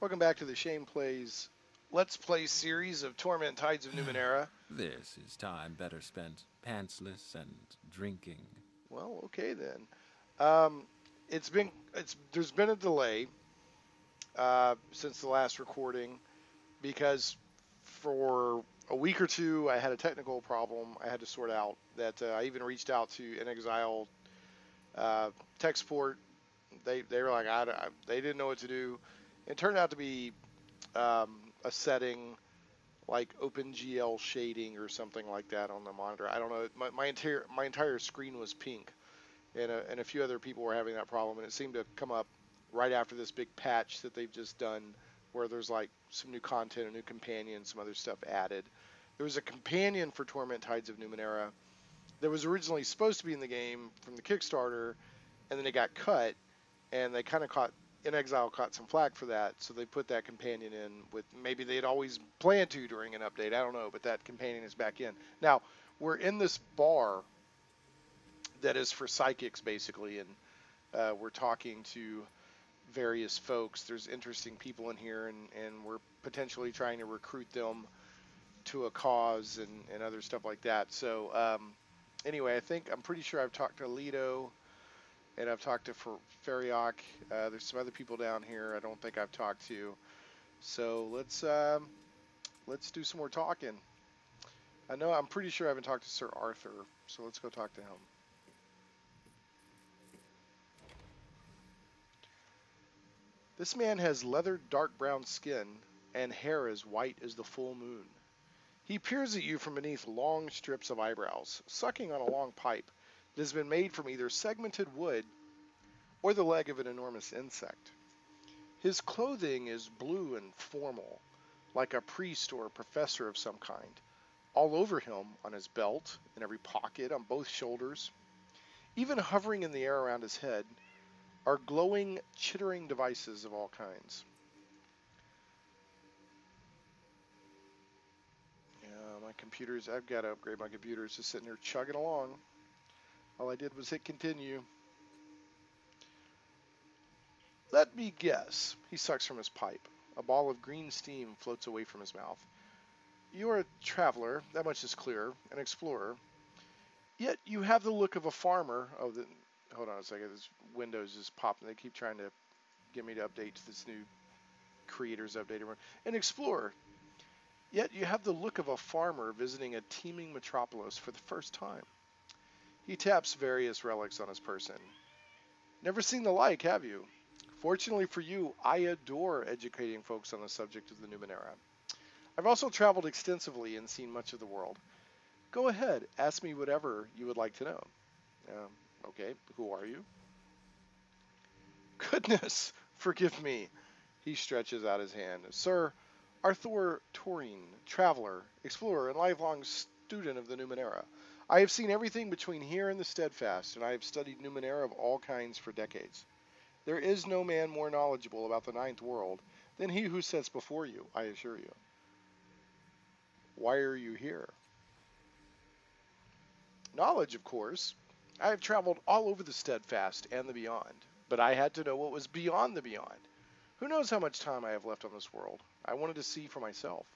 Welcome back to the Shane Plays Let's Play series of Torment Tides of Numenera. This is time better spent pantsless and drinking. Well, okay then. Um, there's been a delay since the last recording because for a week or two I had a technical problem I had to sort out. That I even reached out to an Exile uh, tech support. They were like they didn't know what to do. It turned out to be a setting like OpenGL shading or something like that on the monitor. I don't know. My entire screen was pink, and a few other people were having that problem, and it seemed to come up right after this big patch that they've just done, where there's like some new content, a new companion, some other stuff added. There was a companion for Torment Tides of Numenera that was originally supposed to be in the game from the Kickstarter, and then it got cut, and they kind of caught In Exile caught some flack for that, so they put that companion in with maybe they'd always planned to during an update. I don't know, but that companion is back in. Now, we're in this bar that is for psychics basically, and we're talking to various folks. There's interesting people in here, and we're potentially trying to recruit them to a cause and other stuff like that. So anyway, I'm pretty sure I've talked to Lido and I've talked to Feriok. There's some other people down here I don't think I've talked to. So let's do some more talking. I'm pretty sure I haven't talked to Sir Arthur, so let's go talk to him. This man has leathered dark brown skin and hair as white as the full moon. He peers at you from beneath long strips of eyebrows, sucking on a long pipe that has been made from either segmented wood or the leg of an enormous insect. His clothing is blue and formal, like a priest or a professor of some kind. All over him, on his belt, in every pocket, on both shoulders, even hovering in the air around his head, are glowing, chittering devices of all kinds. Yeah, I've got to upgrade my computer. It's just sitting here chugging along. All I did was hit continue. Let me guess. He sucks from his pipe. A ball of green steam floats away from his mouth. You are a traveler, that much is clear, an explorer. Yet you have the look of a farmer. Hold on a second. This Windows is popping. They keep trying to get me to update to this new creators update. An explorer. Yet you have the look of a farmer visiting a teeming metropolis for the first time. He taps various relics on his person. Never seen the like, have you? Fortunately for you, I adore educating folks on the subject of the Numenera. I've also traveled extensively and seen much of the world. Go ahead, ask me whatever you would like to know. Okay, who are you? Goodness, forgive me. He stretches out his hand. Sir, Arthur Torine, traveler, explorer, and lifelong student of the Numenera. I have seen everything between here and the Steadfast, and I have studied Numenera of all kinds for decades. There is no man more knowledgeable about the Ninth World than he who sits before you, I assure you. Why are you here? Knowledge, of course. I have traveled all over the Steadfast and the Beyond, but I had to know what was beyond the Beyond. Who knows how much time I have left on this world? I wanted to see for myself.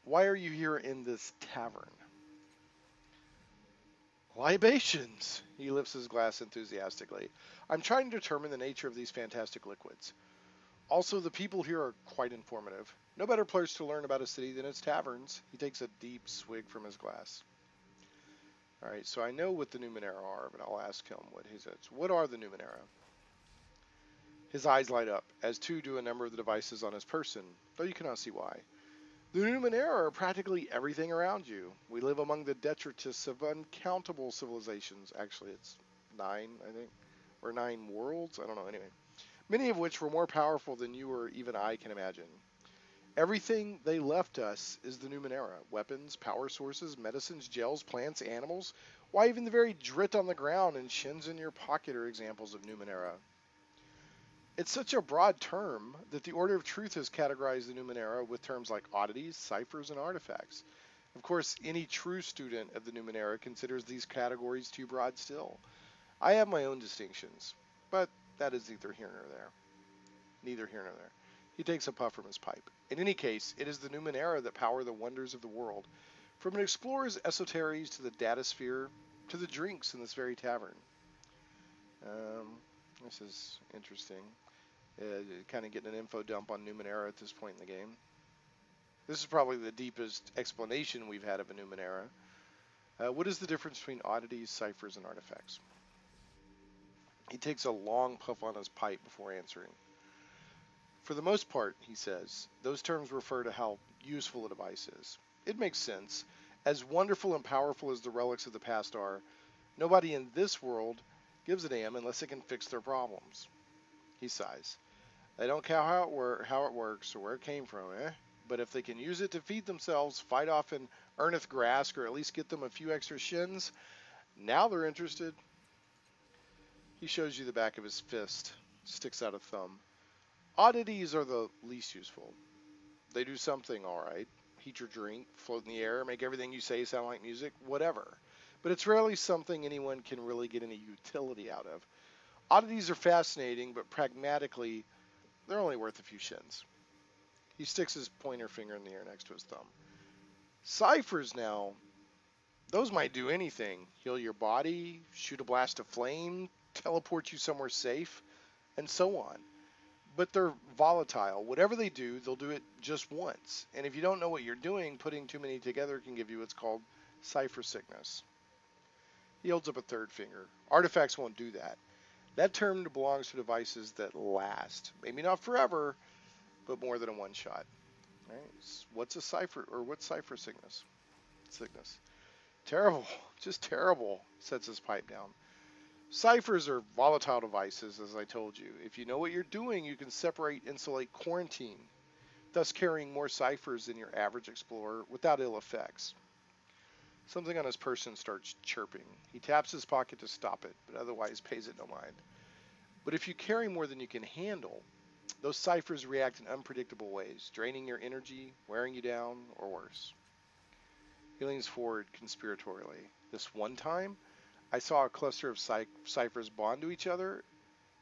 Why are you here in this tavern? Libations! He lifts his glass enthusiastically. I'm trying to determine the nature of these fantastic liquids. Also, the people here are quite informative. No better place to learn about a city than its taverns. He takes a deep swig from his glass. All right, so I know what the Numenera are, but I'll ask him what he says. What are the Numenera? His eyes light up, as too do a number of the devices on his person, though you cannot see why. The Numenera are practically everything around you. We live among the detritus of uncountable civilizations. Actually, it's 9, I think, or 9 worlds. I don't know. Anyway, many of which were more powerful than you or even I can imagine. Everything they left us is the Numenera. Weapons, power sources, medicines, gels, plants, animals. Why, even the very drit on the ground and shins in your pocket are examples of Numenera. It's such a broad term that the Order of Truth has categorized the Numenera with terms like oddities, ciphers, and artifacts. Of course, any true student of the Numenera considers these categories too broad still. I have my own distinctions, but that is neither here nor there. neither here nor there. He takes a puff from his pipe. In any case, it is the Numenera that power the wonders of the world, from an explorer's esoteries to the datasphere to the drinks in this very tavern. This is interesting. Kind of getting an info dump on Numenera at this point in the game. This is probably the deepest explanation we've had of a Numenera. What is the difference between oddities, ciphers, and artifacts? He takes a long puff on his pipe before answering. For the most part, he says, those terms refer to how useful a device is. It makes sense. As wonderful and powerful as the relics of the past are, nobody in this world gives a damn unless it can fix their problems. He sighs. They don't care how it works or where it came from, eh? But if they can use it to feed themselves, fight off an earneth grask, or at least get them a few extra shins, now they're interested. He shows you the back of his fist, sticks out a thumb. Oddities are the least useful. They do something all right. Heat your drink, float in the air, make everything you say sound like music, whatever. But it's rarely something anyone can really get any utility out of. Oddities are fascinating, but pragmatically, they're only worth a few shins. He sticks his pointer finger in the air next to his thumb. Ciphers now, those might do anything. Heal your body, shoot a blast of flame, teleport you somewhere safe, and so on. But they're volatile. Whatever they do, they'll do it just once. And if you don't know what you're doing, putting too many together can give you what's called cipher sickness. He holds up a third finger. Artifacts won't do that. That term belongs to devices that last. Maybe not forever, but more than a one shot. Right? What's a cipher, or what's cipher sickness? Terrible, just terrible, sets his pipe down. Ciphers are volatile devices, as I told you. If you know what you're doing, you can separate, insulate, quarantine, thus carrying more ciphers than your average explorer without ill effects. Something on his person starts chirping. He taps his pocket to stop it, but otherwise pays it no mind. But if you carry more than you can handle, those ciphers react in unpredictable ways, draining your energy, wearing you down, or worse. He leans forward conspiratorially. This one time, I saw a cluster of ciphers bond to each other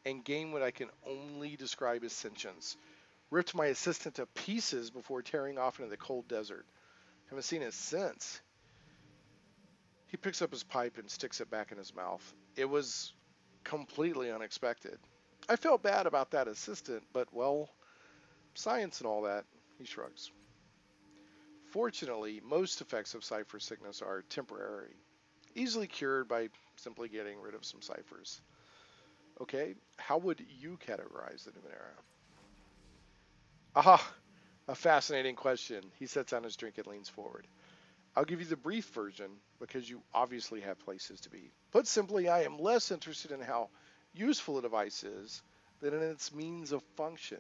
and gain what I can only describe as sentience. Ripped my assistant to pieces before tearing off into the cold desert. Haven't seen it since. He picks up his pipe and sticks it back in his mouth. It was completely unexpected. I felt bad about that assistant, but, well, science and all that, he shrugs. Fortunately, most effects of cipher sickness are temporary, easily cured by simply getting rid of some ciphers. Okay, how would you categorize the Numenera? Aha, a fascinating question. He sets down his drink and leans forward. I'll give you the brief version because you obviously have places to be. Put simply, I am less interested in how useful a device is than in its means of function.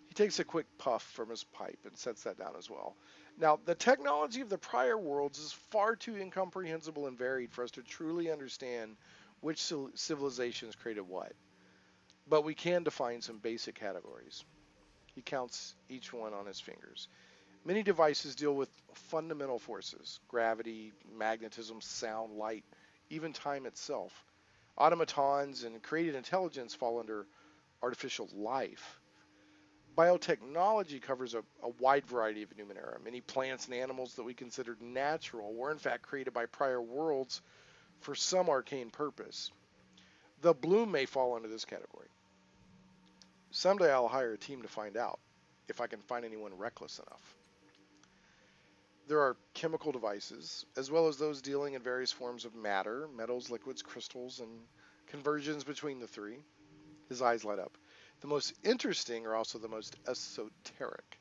He takes a quick puff from his pipe and sets that down as well. Now, the technology of the prior worlds is far too incomprehensible and varied for us to truly understand which civilizations created what. But we can define some basic categories. He counts each one on his fingers. Many devices deal with fundamental forces: gravity, magnetism, sound, light, even time itself. Automatons and created intelligence fall under artificial life. Biotechnology covers a wide variety of Numenera. Many plants and animals that we considered natural were in fact created by prior worlds for some arcane purpose. The bloom may fall under this category. Someday I'll hire a team to find out, if I can find anyone reckless enough. There are chemical devices, as well as those dealing in various forms of matter, metals, liquids, crystals, and conversions between the three. His eyes light up. The most interesting are also the most esoteric.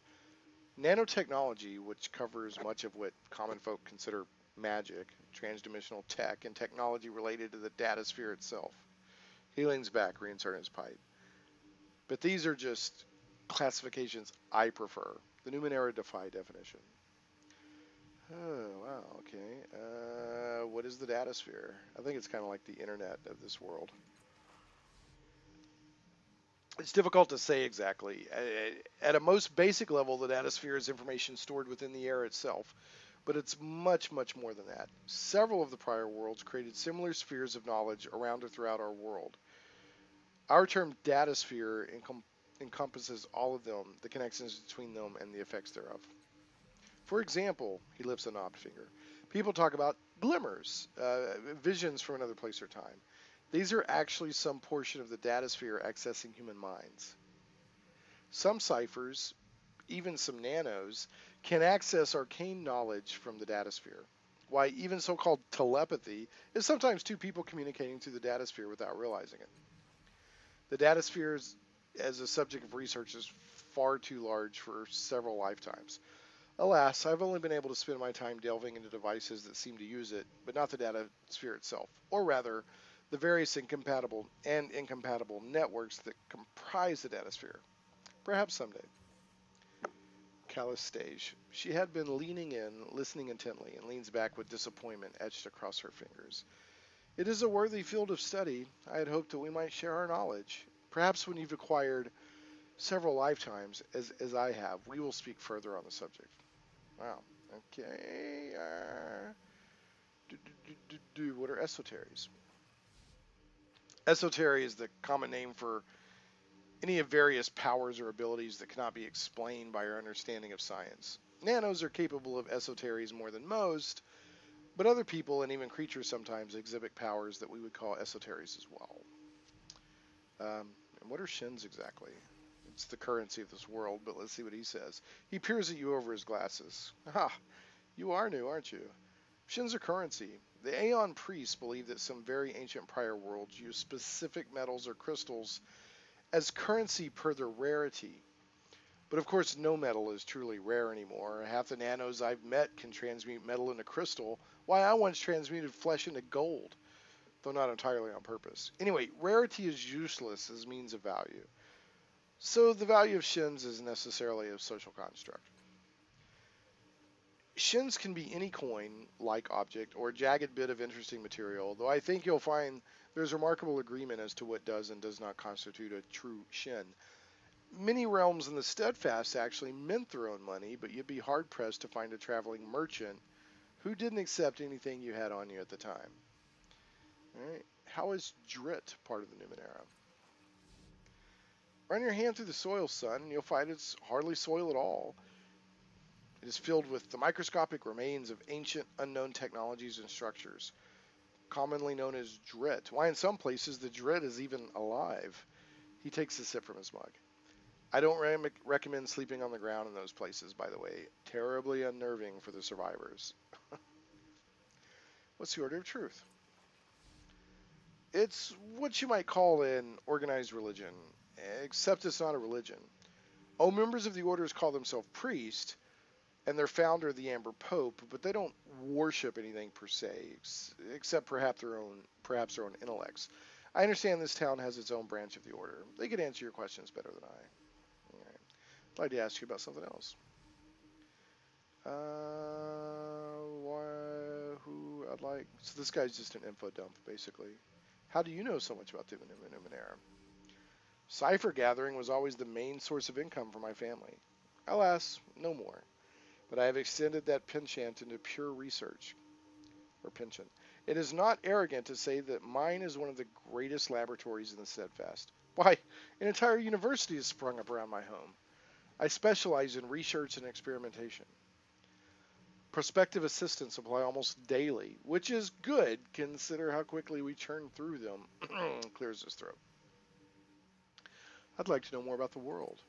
Nanotechnology, which covers much of what common folk consider magic, transdimensional tech, and technology related to the datasphere itself. He leans back, reinserting his pipe. But these are just classifications I prefer. The Numenera defy definition. Oh, wow, okay. What is the datasphere? I think it's kind of like the internet of this world. It's difficult to say exactly. At a most basic level, the datasphere is information stored within the air itself, but it's much, much more than that. Several of the prior worlds created similar spheres of knowledge around or throughout our world. Our term datasphere encompasses all of them, the connections between them, and the effects thereof. For example, he lifts a knobbed finger. People talk about glimmers, visions from another place or time. These are actually some portion of the datasphere accessing human minds. Some ciphers, even some nanos, can access arcane knowledge from the datasphere. Why, even so called telepathy is sometimes two people communicating through the datasphere without realizing it. The datasphere, as a subject of research, is far too large for several lifetimes. Alas, I've only been able to spend my time delving into devices that seem to use it, but not the data sphere itself, or rather, the various incompatible networks that comprise the data sphere. Perhaps someday. Callous stage. She had been leaning in, listening intently, and leans back with disappointment etched across her fingers. It is a worthy field of study. I had hoped that we might share our knowledge. Perhaps when you've acquired several lifetimes, as I have, we will speak further on the subject. Wow. Okay. What are esoteries? Esotery is the common name for any of various powers or abilities that cannot be explained by our understanding of science. Nanos are capable of esoteries more than most, but other people and even creatures sometimes exhibit powers that we would call esoteries as well. And what are shins exactly? It's the currency of this world, but let's see what he says. He peers at you over his glasses. Ha! You are new, aren't you? Shins are currency. The Aeon priests believe that some very ancient prior worlds use specific metals or crystals as currency per their rarity. But of course, no metal is truly rare anymore. Half the nanos I've met can transmute metal into crystal. Why, I once transmuted flesh into gold, though not entirely on purpose. Anyway, rarity is useless as means of value. So the value of shins is necessarily a social construct. Shins can be any coin-like object or a jagged bit of interesting material, though I think you'll find there's remarkable agreement as to what does and does not constitute a true shin. Many realms in the Steadfast actually mint their own money, but you'd be hard-pressed to find a traveling merchant who didn't accept anything you had on you at the time. All right. How is Drit part of the Numenera? Run your hand through the soil, son, and you'll find it's hardly soil at all. It is filled with the microscopic remains of ancient, unknown technologies and structures, commonly known as Drit. Why, in some places, the Drit is even alive. He takes a sip from his mug. I don't recommend sleeping on the ground in those places, by the way. Terribly unnerving for the survivors. What's the Order of Truth? It's what you might call an organized religion, except it's not a religion. Oh, members of the orders call themselves priests, and their founder, the Amber Pope, but they don't worship anything per se, except perhaps their own intellects. I understand this town has its own branch of the order. They could answer your questions better than I. All right. I'd like to ask you about something else. So this guy's just an info dump, basically. How do you know so much about the Numenera? Cipher gathering was always the main source of income for my family. Alas, no more. But I have extended that penchant into pure research, or penchant. It is not arrogant to say that mine is one of the greatest laboratories in the Steadfast. Why, an entire university has sprung up around my home. I specialize in research and experimentation. Prospective assistants apply almost daily, which is good, consider how quickly we churn through them. Clears his throat. I'd like to know more about the world.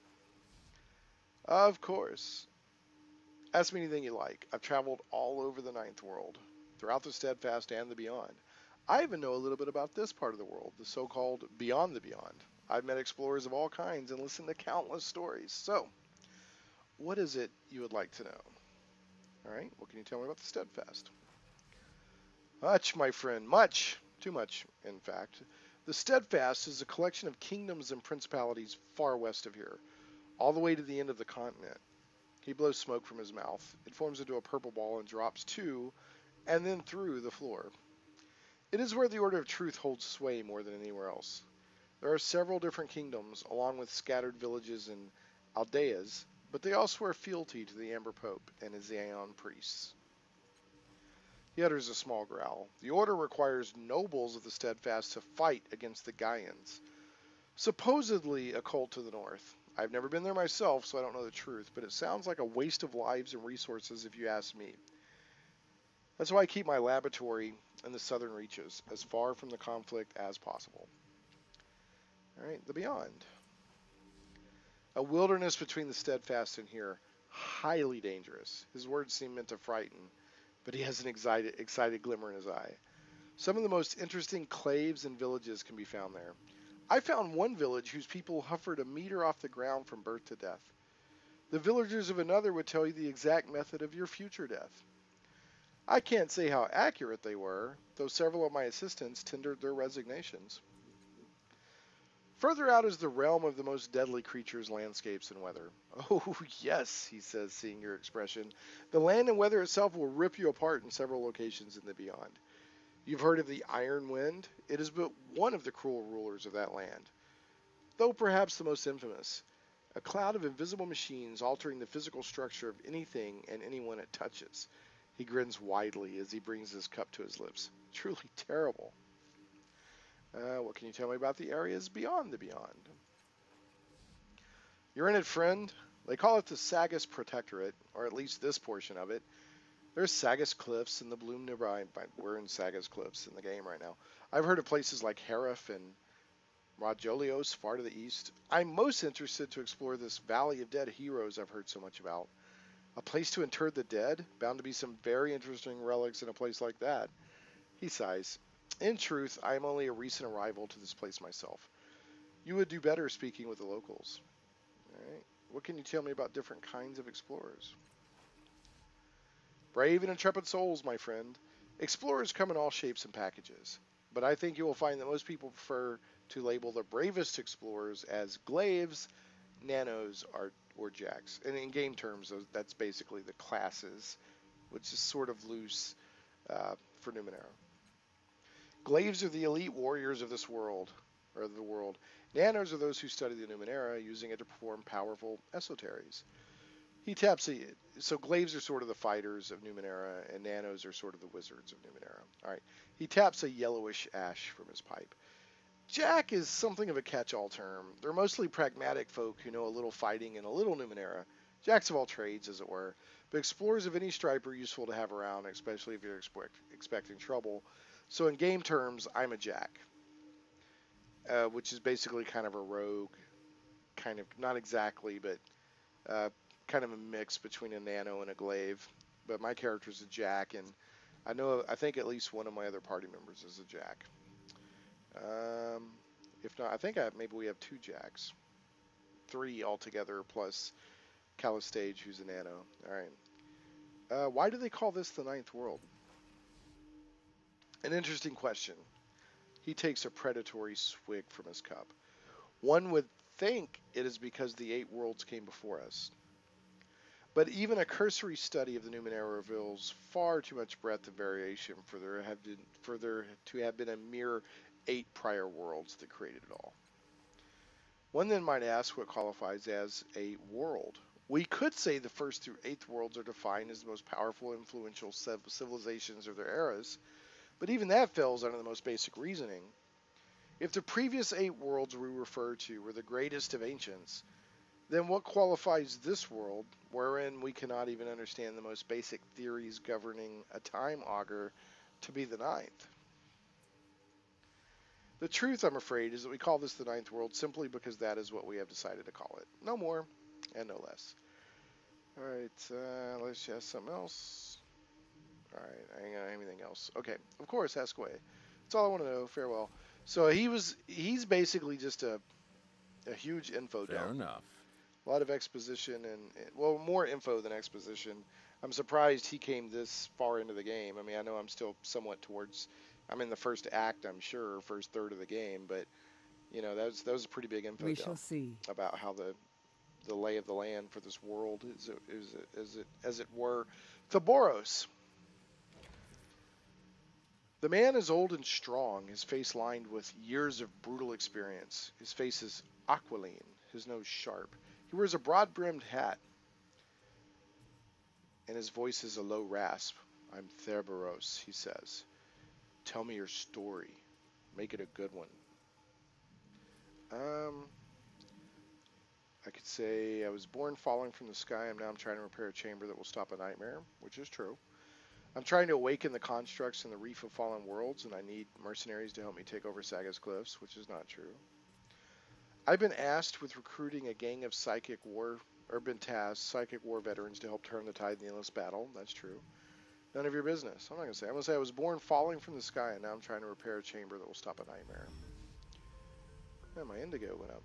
Of course. Ask me anything you like. I've traveled all over the Ninth World, throughout the Steadfast and the Beyond. I even know a little bit about this part of the world, the so-called Beyond the Beyond. I've met explorers of all kinds and listened to countless stories. So, what is it you would like to know? All right, what can you tell me about the Steadfast? Much, my friend, much. Too much, in fact. The Steadfast is a collection of kingdoms and principalities far west of here, all the way to the end of the continent. He blows smoke from his mouth. It forms into a purple ball and drops to, and then through, the floor. It is where the Order of Truth holds sway more than anywhere else. There are several different kingdoms, along with scattered villages and aldeias, but they all swear fealty to the Amber Pope and his Aeon priests. He utters a small growl. The Order requires nobles of the Steadfast to fight against the Gaians. supposedly a cult to the north. I've never been there myself, so I don't know the truth, but it sounds like a waste of lives and resources if you ask me. That's why I keep my laboratory in the southern reaches, as far from the conflict as possible. Alright, the Beyond. A wilderness between the steadfast and here. Highly dangerous. His words seem meant to frighten, but he has an excited glimmer in his eye. Some of the most interesting claves and villages can be found there. I found one village whose people hovered a meter off the ground from birth to death. The villagers of another would tell you the exact method of your future death. I can't say how accurate they were, though several of my assistants tendered their resignations. Further out is the realm of the most deadly creatures, landscapes, and weather. Oh, yes, he says, seeing your expression. The land and weather itself will rip you apart in several locations in the Beyond. You've heard of the Iron Wind? It is but one of the cruel rulers of that land, though perhaps the most infamous. A cloud of invisible machines altering the physical structure of anything and anyone it touches. He grins widely as he brings his cup to his lips. Truly terrible. What can you tell me about the areas beyond the Beyond? You're in it, friend. They call it the Sagas Protectorate, or at least this portion of it. There's Sagas Cliffs and the Bloom nearby. We're in Sagas Cliffs in the game right now. I've heard of places like Harif and Rajolios far to the east. I'm most interested to explore this Valley of Dead Heroes I've heard so much about. A place to inter the dead? Bound to be some very interesting relics in a place like that. He sighs. In truth, I am only a recent arrival to this place myself. You would do better speaking with the locals. All right. What can you tell me about different kinds of explorers? Brave and intrepid souls, my friend. Explorers come in all shapes and packages, but I think you will find that most people prefer to label the bravest explorers as glaives, nanos, or jacks. And in game terms, that's basically the classes, which is sort of loose for Numenera. Glaives are the elite warriors of this world, or the world. Nanos are those who study the Numenera, using it to perform powerful esoteries. He taps a, so glaives are sort of the fighters of Numenera, and nanos are sort of the wizards of Numenera. All right. He taps a yellowish ash from his pipe. Jack is something of a catch-all term. They're mostly pragmatic folk who know a little fighting and a little Numenera. Jacks of all trades, as it were. But explorers of any stripe are useful to have around, especially if you're expecting trouble. So in game terms, I'm a Jack, which is basically kind of a rogue, kind of, not exactly, but kind of a mix between a nano and a glaive. But my character's a Jack, and I think at least one of my other party members is a Jack. If not, I think maybe we have two Jacks. 3 altogether, plus Callistage, who's a nano. Alright. Why do they call this the Ninth World? An interesting question. He takes a predatory swig from his cup. One would think it is because the 8 worlds came before us. But even a cursory study of the Numenera reveals far too much breadth and variation for there to have been a mere 8 prior worlds that created it all. One then might ask what qualifies as a world. We could say the 1st through 8th worlds are defined as the most powerful, influential civilizations of their eras, but even that fails under the most basic reasoning. If the previous 8 worlds we refer to were the greatest of ancients, then what qualifies this world, wherein we cannot even understand the most basic theories governing a time augur, to be the 9th? The truth, I'm afraid, is that we call this the 9th world simply because that is what we have decided to call it. No more and no less. Alright, let's ask something else. Alright, I ain't got anything else. Okay, of course, ask away. That's all I want to know. Farewell. So he's basically just a huge info dump. Fair enough. A lot of exposition and, well, more info than exposition. I'm surprised he came this far into the game. I mean, I know I'm still somewhat I'm in the first act, I'm sure, first third of the game, but, you know, that was a pretty big info dump. We shall see. About how the lay of the land for this world is as it were. Thaboros. The man is old and strong, his face lined with years of brutal experience. His face is aquiline, his nose sharp. He wears a broad-brimmed hat, and his voice is a low rasp. I'm Thaboros, he says. Tell me your story. Make it a good one. Um, I could say I was born falling from the sky, and now I'm trying to repair a chamber that will stop a nightmare, which is true. I'm trying to awaken the constructs in the Reef of Fallen Worlds, and I need mercenaries to help me take over Saga's Cliffs, which is not true. I've been asked with recruiting a gang of been tasked psychic war veterans to help turn the tide in the endless battle. That's true. None of your business. I'm not going to say. I'm going to say I was born falling from the sky, and now I'm trying to repair a chamber that will stop a nightmare. And my indigo went up.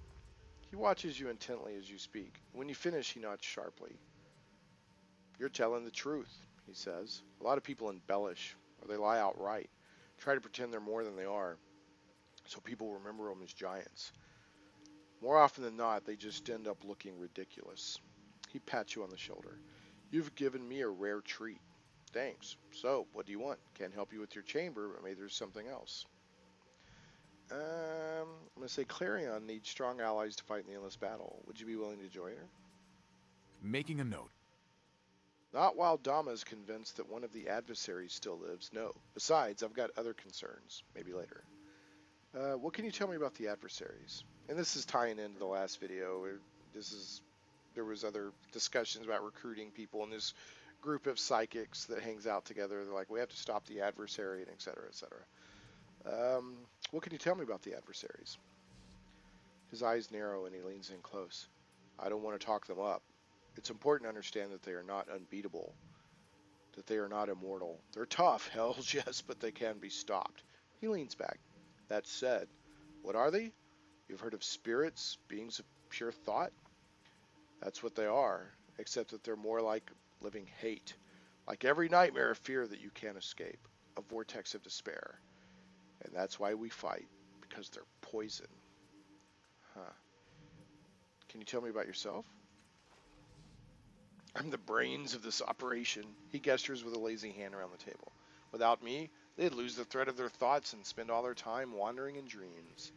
He watches you intently as you speak. When you finish, he nods sharply. You're telling the truth, he says. A lot of people embellish, or they lie outright, try to pretend they're more than they are, so people remember them as giants. More often than not, they just end up looking ridiculous. He pats you on the shoulder. You've given me a rare treat. Thanks. So, what do you want? Can't help you with your chamber, but maybe there's something else. I'm going to say Clarion needs strong allies to fight in the endless battle. Would you be willing to join her? Making a note. Not while Dama is convinced that one of the adversaries still lives, no. Besides, I've got other concerns. Maybe later. What can you tell me about the adversaries? And this is tying into the last video. There was other discussions about recruiting people in this group of psychics that hangs out together. They're like, we have to stop the adversary, and et cetera, et cetera. What can you tell me about the adversaries? His eyes narrow and he leans in close. I don't want to talk them up. It's important to understand that they are not unbeatable, that they are not immortal. They're tough, hells yes, but they can be stopped. He leans back. That said, what are they? You've heard of spirits, beings of pure thought? That's what they are, except that they're more like living hate, like every nightmare of fear that you can't escape, a vortex of despair. And that's why we fight, because they're poison. Huh. Can you tell me about yourself? I'm the brains of this operation. He gestures with a lazy hand around the table. Without me, they'd lose the thread of their thoughts and spend all their time wandering in dreams.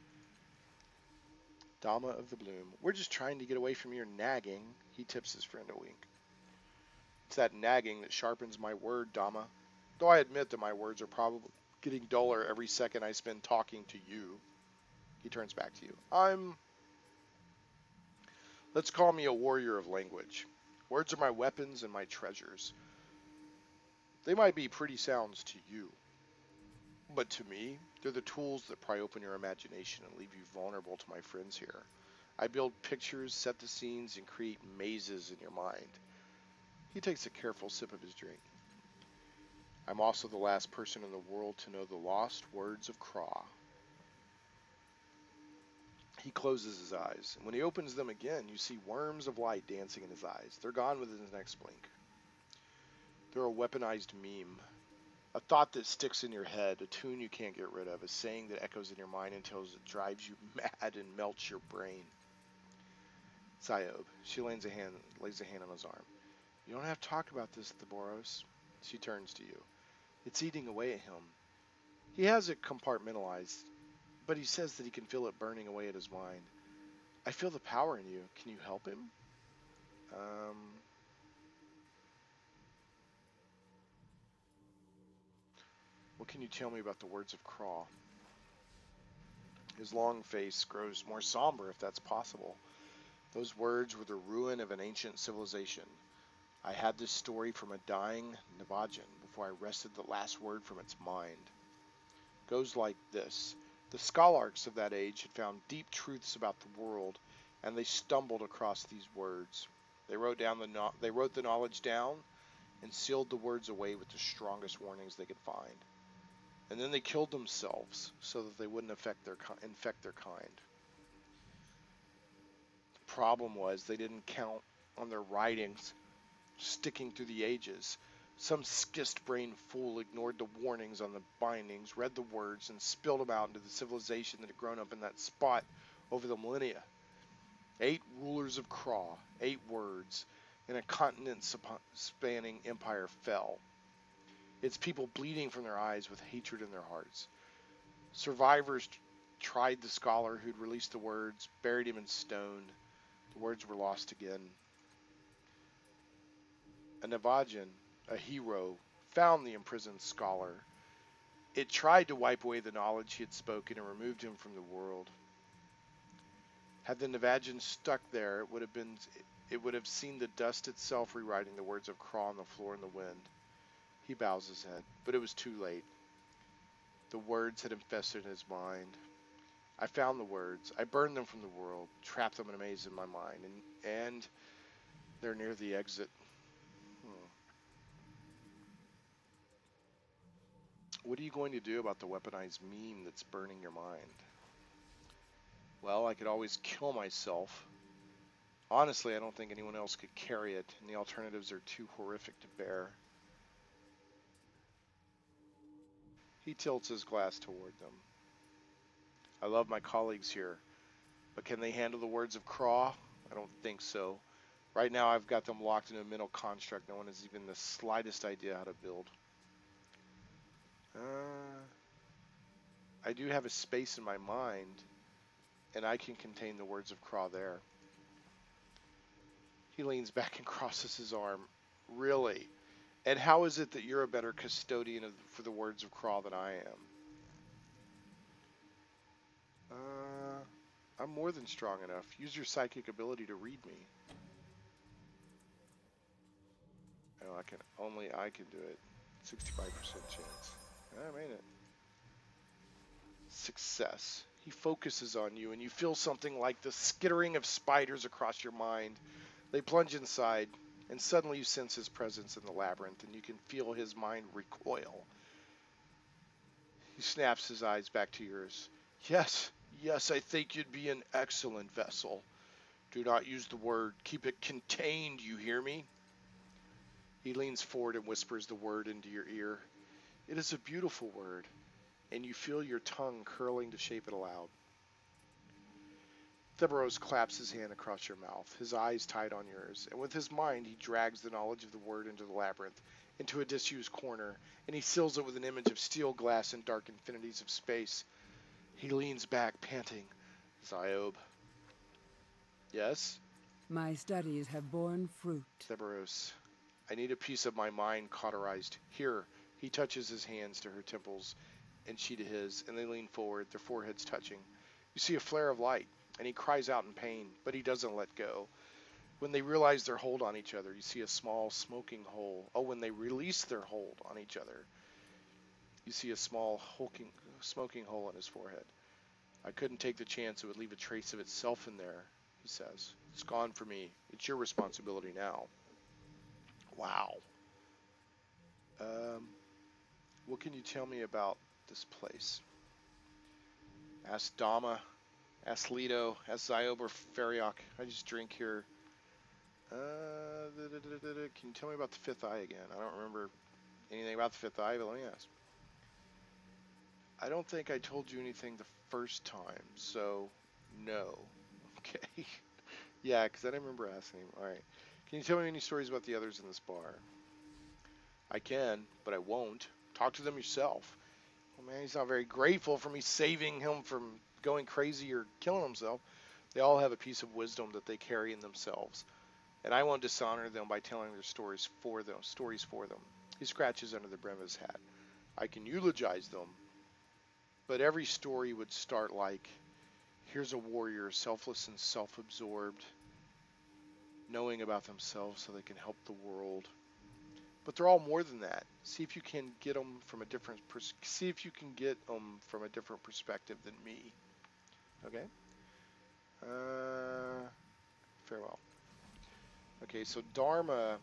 Dama of the Bloom. We're just trying to get away from your nagging. He tips his friend a wink. It's that nagging that sharpens my word, Dama. Though I admit that my words are probably getting duller every second I spend talking to you. He turns back to you. Let's call me a warrior of language. Words are my weapons and my treasures. They might be pretty sounds to you, but to me, they're the tools that pry open your imagination and leave you vulnerable to my friends here. I build pictures, set the scenes, and create mazes in your mind. He takes a careful sip of his drink. I'm also the last person in the world to know the lost words of Qra. He closes his eyes, and when he opens them again, you see worms of light dancing in his eyes. They're gone within his next blink. They're a weaponized meme. A thought that sticks in your head, a tune you can't get rid of, a saying that echoes in your mind until it drives you mad and melts your brain. Ziob. She lays a hand on his arm. You don't have to talk about this, Theboros. She turns to you. It's eating away at him. He has it compartmentalized, but he says that he can feel it burning away at his mind. I feel the power in you. Can you help him? What can you tell me about the words of Qra? His long face grows more somber, if that's possible. Those words were the ruin of an ancient civilization. I had this story from a dying Navajan before I wrested the last word from its mind. It goes like this. The scholarks of that age had found deep truths about the world, and they stumbled across these words. They wrote the knowledge down and sealed the words away with the strongest warnings they could find. And then they killed themselves so that they wouldn't infect their kind. The problem was they didn't count on their writings sticking through the ages. Some skist-brained fool ignored the warnings on the bindings, read the words, and spilled them out into the civilization that had grown up in that spot over the millennia. 8 rulers of Qra, 8 words, and a continent-spanning empire fell. Its people bleeding from their eyes with hatred in their hearts. Survivors tried the scholar who'd released the words, buried him in stone. The words were lost again. A Navajan, a hero, found the imprisoned scholar. It tried to wipe away the knowledge he had spoken and removed him from the world. Had the Navajan stuck there, it would have seen the dust itself rewriting the words of Qra on the floor in the wind. He bows his head, but it was too late. The words had infested his mind. I found the words. I burned them from the world, trapped them in a maze in my mind, and they're near the exit. What are you going to do about the weaponized meme that's burning your mind? Well, I could always kill myself. Honestly, I don't think anyone else could carry it, and the alternatives are too horrific to bear. He tilts his glass toward them. I love my colleagues here, but can they handle the words of Qra? I don't think so. Right now, I've got them locked in a mental construct no one has even the slightest idea how to build. I do have a space in my mind, and I can contain the words of Qra there. He leans back and crosses his arm. Really? And how is it that you're a better custodian for the words of Qra than I am? I'm more than strong enough. Use your psychic ability to read me. Oh, only I can do it. 65% chance. I made it. Success. He focuses on you, and you feel something like the skittering of spiders across your mind. They plunge inside, and suddenly you sense his presence in the labyrinth, and you can feel his mind recoil. He snaps his eyes back to yours. Yes, I think you'd be an excellent vessel. Do not use the word. Keep it contained, you hear me? He leans forward and whispers the word into your ear. It is a beautiful word, and you feel your tongue curling to shape it aloud. Theberos claps his hand across your mouth, his eyes tied on yours, and with his mind he drags the knowledge of the word into the labyrinth, into a disused corner, and he seals it with an image of steel glass and dark infinities of space. He leans back, panting. Ziob. Yes? My studies have borne fruit. Theberos. I need a piece of my mind cauterized. Here. He touches his hands to her temples, and she to his, and they lean forward, their foreheads touching. You see a flare of light, and he cries out in pain, but he doesn't let go. When they realize their hold on each other, you see a small smoking hole. Oh, when they release their hold on each other, you see a small smoking hole in his forehead. I couldn't take the chance it would leave a trace of itself in there, he says. It's gone for me. It's your responsibility now. Wow. What can you tell me about this place? Ask Dama, ask Leto, ask Ziob or Feriok. I just drink here. Can you tell me about the Fifth Eye again? I don't remember anything about the Fifth Eye, but let me ask. I don't think I told you anything the first time, so no. Okay. Yeah, because I didn't remember asking him. All right. Can you tell me any stories about the others in this bar? I can, but I won't. Talk to them yourself. Well, man, he's not very grateful for me saving him from going crazy or killing himself. They all have a piece of wisdom that they carry in themselves, and I won't dishonor them by telling their stories for them. He scratches under the brim of his hat. I can eulogize them, but every story would start like, here's a warrior, selfless and self-absorbed, knowing about themselves so they can help the world. But they're all more than that. See if you can get them from a different perspective than me. Okay. Farewell. Okay, so Dharma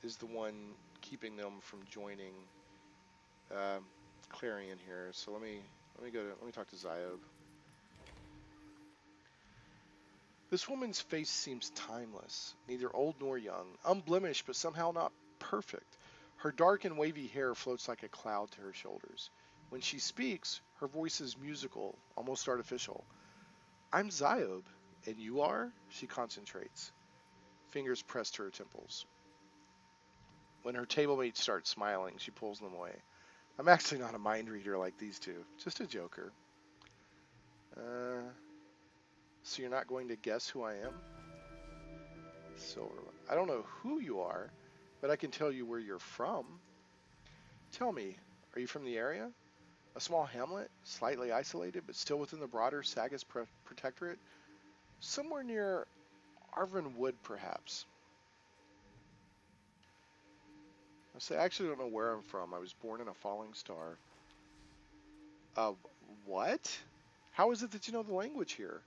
is the one keeping them from joining Clarion here. So let me talk to Ziob. This woman's face seems timeless, neither old nor young, unblemished but somehow not perfect. Her dark and wavy hair floats like a cloud to her shoulders. When she speaks, her voice is musical, almost artificial. I'm Ziob, and you are? She concentrates, fingers pressed to her temples. When her tablemates start smiling, she pulls them away. I'm actually not a mind reader like these two, just a joker. So you're not going to guess who I am? Silver. I don't know who you are, but I can tell you where you're from. Tell me, are you from the area? A small hamlet, slightly isolated, but still within the broader Sagas protectorate? Somewhere near Arvin Wood, perhaps. I actually don't know where I'm from. I was born in a falling star. What? How is it that you know the language here?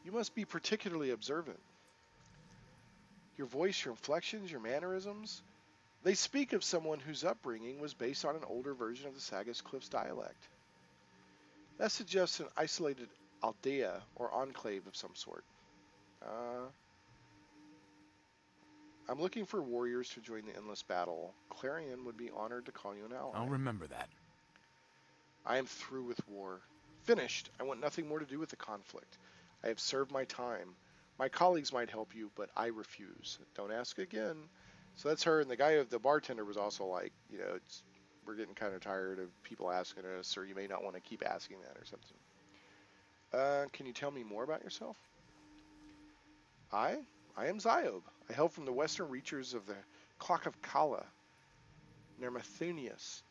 You must be particularly observant. Your voice, your inflections, your mannerisms, they speak of someone whose upbringing was based on an older version of the Sagas Cliffs dialect. That suggests an isolated aldea or enclave of some sort. I'm looking for warriors to join the endless battle. Clarion would be honored to call you an ally. I'll remember that. I am through with war. Finished. I want nothing more to do with the conflict. I have served my time. My colleagues might help you, but I refuse. Don't ask again. So that's her, and the bartender was also like, we're getting kind of tired of people asking us, or you may not want to keep asking that or something. Can you tell me more about yourself? I am Ziob. I hail from the western reaches of the Clock of Kala, near Mathunis.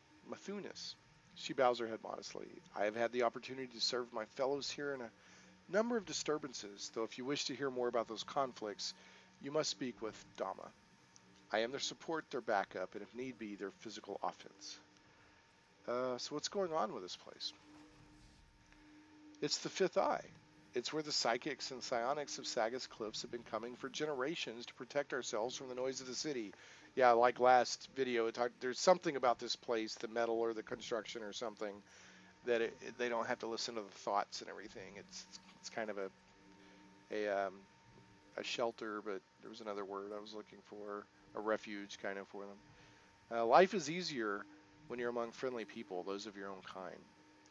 She bows her head modestly. I have had the opportunity to serve my fellows here in a number of disturbances, though if you wish to hear more about those conflicts, you must speak with Dama. I am their support, their backup, and if need be, their physical offense. So what's going on with this place? It's the Fifth Eye. It's where the psychics and psionics of Sagas Cliffs have been coming for generations to protect ourselves from the noise of the city. Yeah, like last video, there's something about this place, the metal or the construction or something, that they don't have to listen to the thoughts and everything. It's kind of a shelter, but there was another word I was looking for, a refuge kind of for them. Life is easier when you're among friendly people, those of your own kind.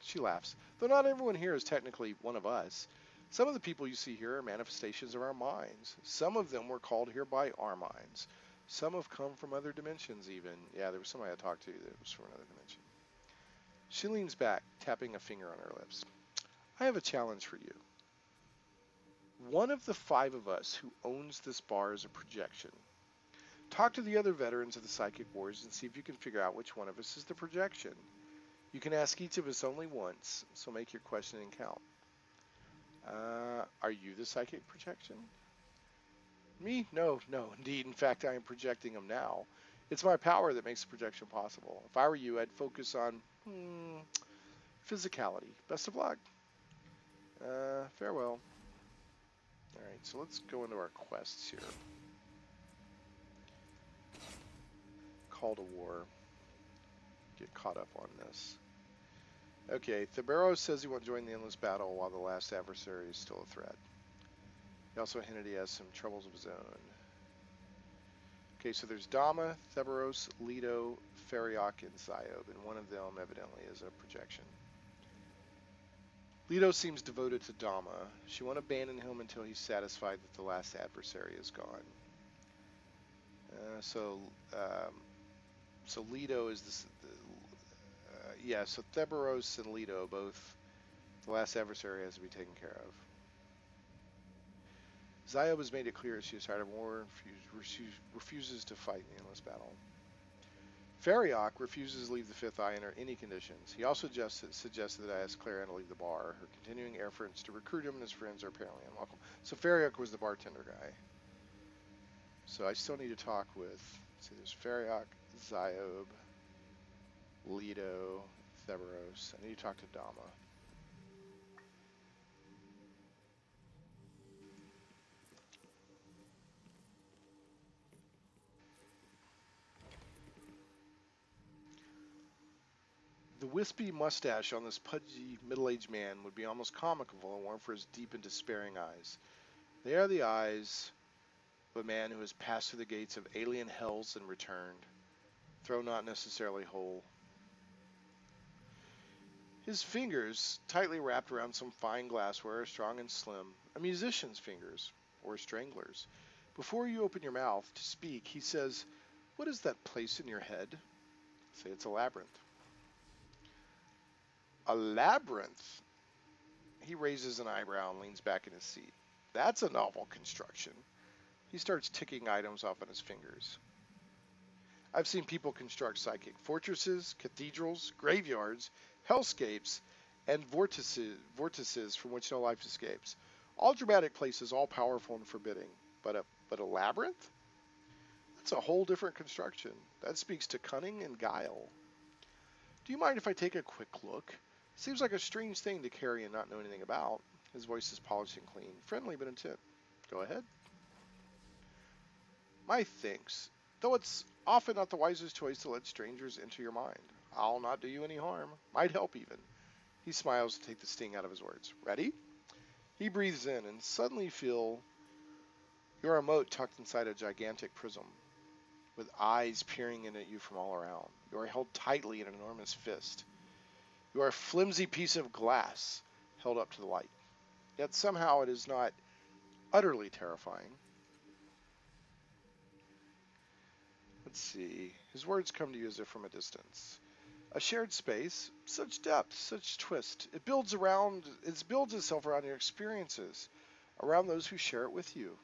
She laughs. Though not everyone here is technically one of us. Some of the people you see here are manifestations of our minds. Some of them were called here by our minds. Some have come from other dimensions even. Yeah, there was somebody I talked to that was from another dimension. She leans back, tapping a finger on her lips. I have a challenge for you. One of the 5 of us who owns this bar is a projection. Talk to the other veterans of the Psychic Wars and see if you can figure out which one of us is the projection. You can ask each of us only once, so make your questioning count. Are you the psychic projection? Me? No, indeed. In fact, I am projecting them now. It's my power that makes the projection possible. If I were you, I'd focus on physicality. Best of luck. Farewell. Alright, so let's go into our quests here. Call to war. Get caught up on this. Okay, Theberos says he won't join the endless battle while the last adversary is still a threat. He also hinted he has some troubles of his own. Okay, so there's Dama, Theberos, Leto, Feriok, and Ziob, and one of them evidently is a projection. Leto seems devoted to Dama. She won't abandon him until he's satisfied that the last adversary is gone. So Leto is this. So Theberos and Leto both. The last adversary has to be taken care of. Ziob has made it clear she is tired of war and refuses to fight in the endless battle. Feriok refuses to leave the Fifth Eye under any conditions. He also suggested that I ask Clarion to leave the bar. Her continuing efforts to recruit him and his friends are apparently unwelcome. So Feriok was the bartender guy. So I still need to talk with, let's see, there's Feriok, Ziob, Leto, Theberos. I need to talk to Dama. The wispy mustache on this pudgy, middle-aged man would be almost comical if it weren't for his deep and despairing eyes. They are the eyes of a man who has passed through the gates of alien hells and returned, though not necessarily whole. His fingers, tightly wrapped around some fine glassware, are strong and slim, a musician's fingers, or a strangler's. Before you open your mouth to speak, he says, "What is that place in your head?" Say it's a labyrinth. A labyrinth? He raises an eyebrow and leans back in his seat. That's a novel construction. He starts ticking items off on his fingers. I've seen people construct psychic fortresses, cathedrals, graveyards, hellscapes, and vortices from which no life escapes. All dramatic places, all powerful and forbidding. But a labyrinth? That's a whole different construction. That speaks to cunning and guile. Do you mind if I take a quick look? Seems like a strange thing to carry and not know anything about. His voice is polished and clean, friendly but intent. Go ahead. My thanks. Though it's often not the wisest choice to let strangers into your mind. I'll not do you any harm. Might help even. He smiles to take the sting out of his words. Ready? He breathes in and suddenly feel your emote tucked inside a gigantic prism, with eyes peering in at you from all around. You are held tightly in an enormous fist. You are a flimsy piece of glass held up to the light. Yet somehow it is not utterly terrifying. Let's see. His words come to you as if from a distance. A shared space, such depth, such twist. It builds itself around your experiences, around those who share it with you.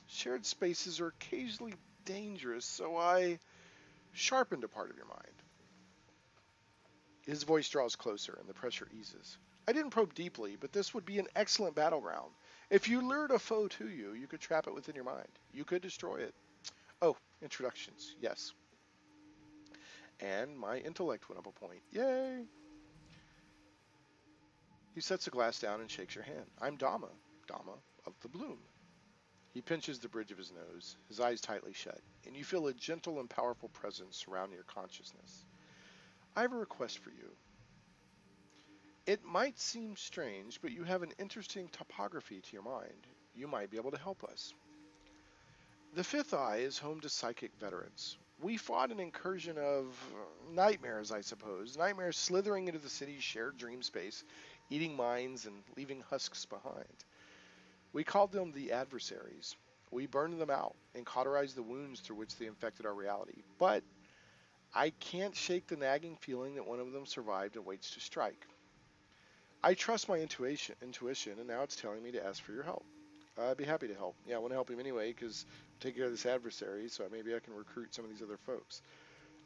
Shared spaces are occasionally dangerous, so I sharpened a part of your mind. His voice draws closer, and the pressure eases. I didn't probe deeply, but this would be an excellent battleground. If you lured a foe to you, you could trap it within your mind. You could destroy it. Oh, introductions, yes. And my intellect went up a point. Yay! He sets the glass down and shakes your hand. I'm Dama of the Bloom. He pinches the bridge of his nose, his eyes tightly shut, and you feel a gentle and powerful presence surrounding your consciousness. I have a request for you. It might seem strange, but you have an interesting topography to your mind. You might be able to help us. The Fifth Eye is home to psychic veterans. We fought an incursion of nightmares, I suppose. Nightmares slithering into the city's shared dream space, eating minds and leaving husks behind. We called them the Adversaries. We burned them out and cauterized the wounds through which they infected our reality. But I can't shake the nagging feeling that one of them survived and waits to strike. I trust my intuition, and now it's telling me to ask for your help. I'd be happy to help. Yeah, I want to help him anyway, because I'm taking care of this adversary, so maybe I can recruit some of these other folks.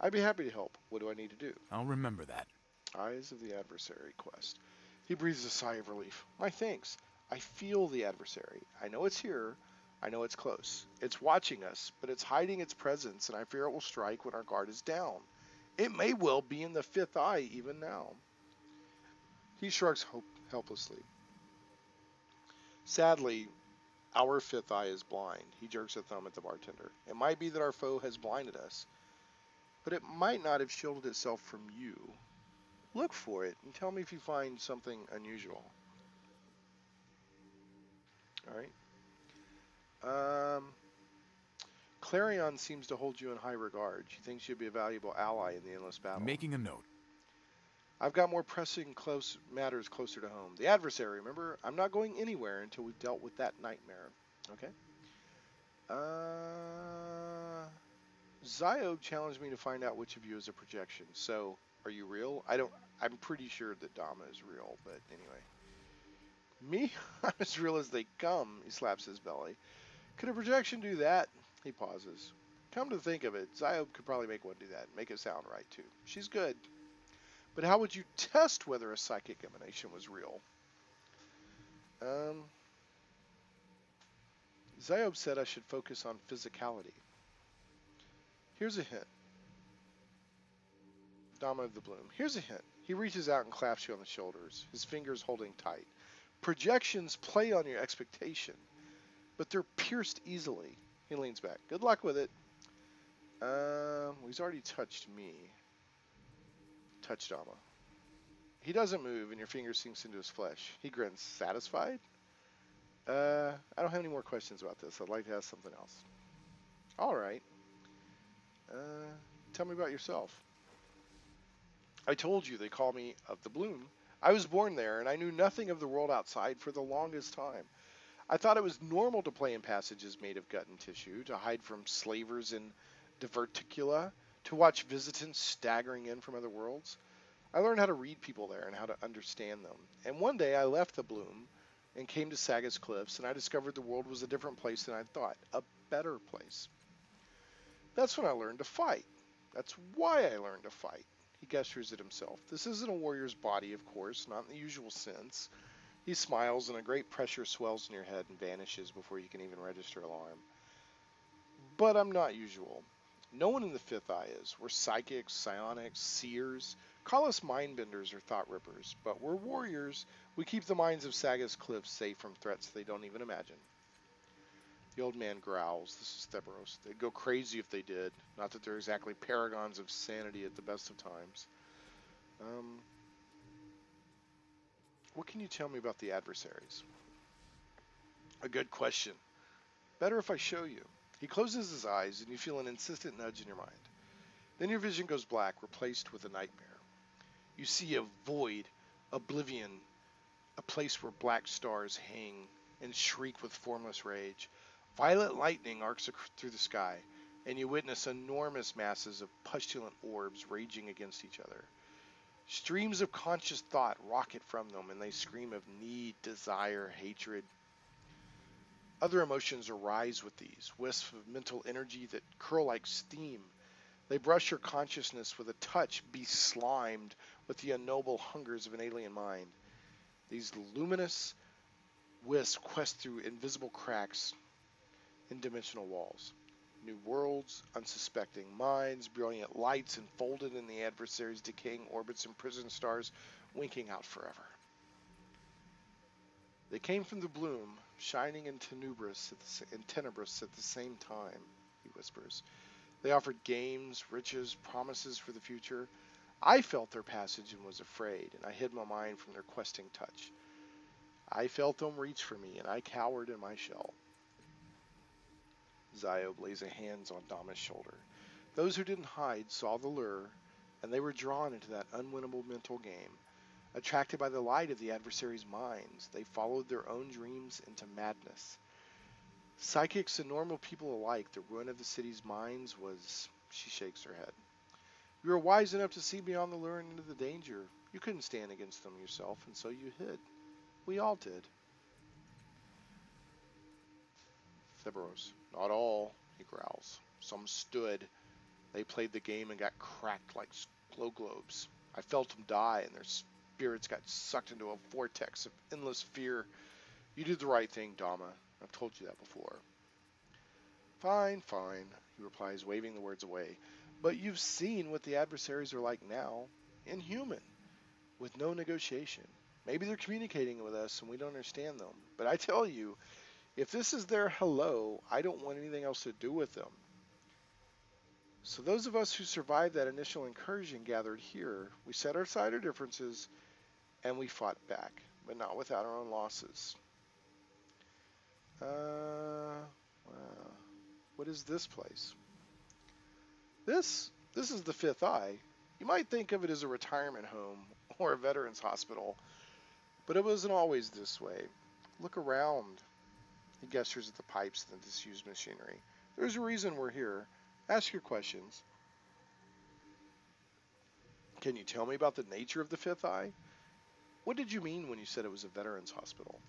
I'd be happy to help. What do I need to do? I'll remember that. Eyes of the Adversary quest. He breathes a sigh of relief. My thanks. I feel the adversary. I know it's here. I know it's close. It's watching us, but it's hiding its presence, and I fear it will strike when our guard is down. It may well be in the Fifth Eye even now. He shrugs helplessly. Sadly, our Fifth Eye is blind. He jerks a thumb at the bartender. It might be that our foe has blinded us, but it might not have shielded itself from you. Look for it and tell me if you find something unusual. Alright. Clarion seems to hold you in high regard. She thinks you'd be a valuable ally in the endless battle. Making a note. I've got more pressing matters closer to home. The adversary, remember? I'm not going anywhere until we've dealt with that nightmare. Okay? Ziob challenged me to find out which of you is a projection. So, are you real? I'm pretty sure that Dama is real, but anyway. Me? I'm as real as they come, he slaps his belly. Could a projection do that? He pauses. Come to think of it, Ziob could probably make one do that. Make it sound right, too. She's good. But how would you test whether a psychic emanation was real? Ziob said I should focus on physicality. Here's a hint. Dama of the Bloom. Here's a hint. He reaches out and claps you on the shoulders, his fingers holding tight. Projections play on your expectation, but they're pierced easily. He leans back. Good luck with it. He's already touched me. Touch Dama. He doesn't move, and your finger sinks into his flesh. He grins. Satisfied? I don't have any more questions about this. I'd like to ask something else. All right. Tell me about yourself. I told you they call me of the Bloom. I was born there, and I knew nothing of the world outside for the longest time. I thought it was normal to play in passages made of gut and tissue, to hide from slavers in diverticula, to watch visitants staggering in from other worlds. I learned how to read people there and how to understand them. And one day I left the Bloom and came to Sagas Cliffs, and I discovered the world was a different place than I thought, a better place. That's when I learned to fight. That's why I learned to fight. He gestures at himself. This isn't a warrior's body, of course, not in the usual sense. He smiles, and a great pressure swells in your head and vanishes before you can even register alarm. But I'm not usual. No one in the Fifth Eye is. We're psychics, psionics, seers. Call us mindbenders or thought rippers, but we're warriors. We keep the minds of Saga's cliffs safe from threats they don't even imagine. The old man growls. This is Theberos. They'd go crazy if they did. Not that they're exactly paragons of sanity at the best of times. What can you tell me about the adversaries? A good question. Better if I show you. He closes his eyes, and you feel an insistent nudge in your mind. Then your vision goes black, replaced with a nightmare. You see a void, oblivion, a place where black stars hang and shriek with formless rage. Violet lightning arcs through the sky, and you witness enormous masses of pustulant orbs raging against each other. Streams of conscious thought rocket from them, and they scream of need, desire, hatred. Other emotions arise with these, wisps of mental energy that curl like steam. They brush your consciousness with a touch, be slimed with the unknowable hungers of an alien mind. These luminous wisps quest through invisible cracks in dimensional walls. New worlds, unsuspecting minds, brilliant lights enfolded in the adversary's decaying orbits and prison stars winking out forever. They came from the bloom, shining in Tenebris at the same time, he whispers. They offered games, riches, promises for the future. I felt their passage and was afraid, and I hid my mind from their questing touch. I felt them reach for me, and I cowered in my shell. Ziob lays a hand on Dama's shoulder. Those who didn't hide saw the lure, and they were drawn into that unwinnable mental game. Attracted by the light of the adversary's minds, they followed their own dreams into madness. Psychics and normal people alike, the ruin of the city's minds was... She shakes her head. You were wise enough to see beyond the lure and into the danger. You couldn't stand against them yourself, and so you hid. We all did. Theberos. Not all, he growls. Some stood. They played the game and got cracked like glow globes. I felt them die, and their spirits got sucked into a vortex of endless fear. You did the right thing, Dama. I've told you that before. Fine, fine, he replies, waving the words away. But you've seen what the adversaries are like now. Inhuman. With no negotiation. Maybe they're communicating with us and we don't understand them. But I tell you, if this is their hello, I don't want anything else to do with them. So those of us who survived that initial incursion gathered here. We set aside our differences and we fought back, but not without our own losses. What is this place? This is the Fifth Eye. You might think of it as a retirement home or a veterans hospital, but it wasn't always this way. Look around. He gestures at the pipes and the disused machinery. There's a reason we're here. Ask your questions. Can you tell me about the nature of the Fifth Eye? What did you mean when you said it was a veterans hospital?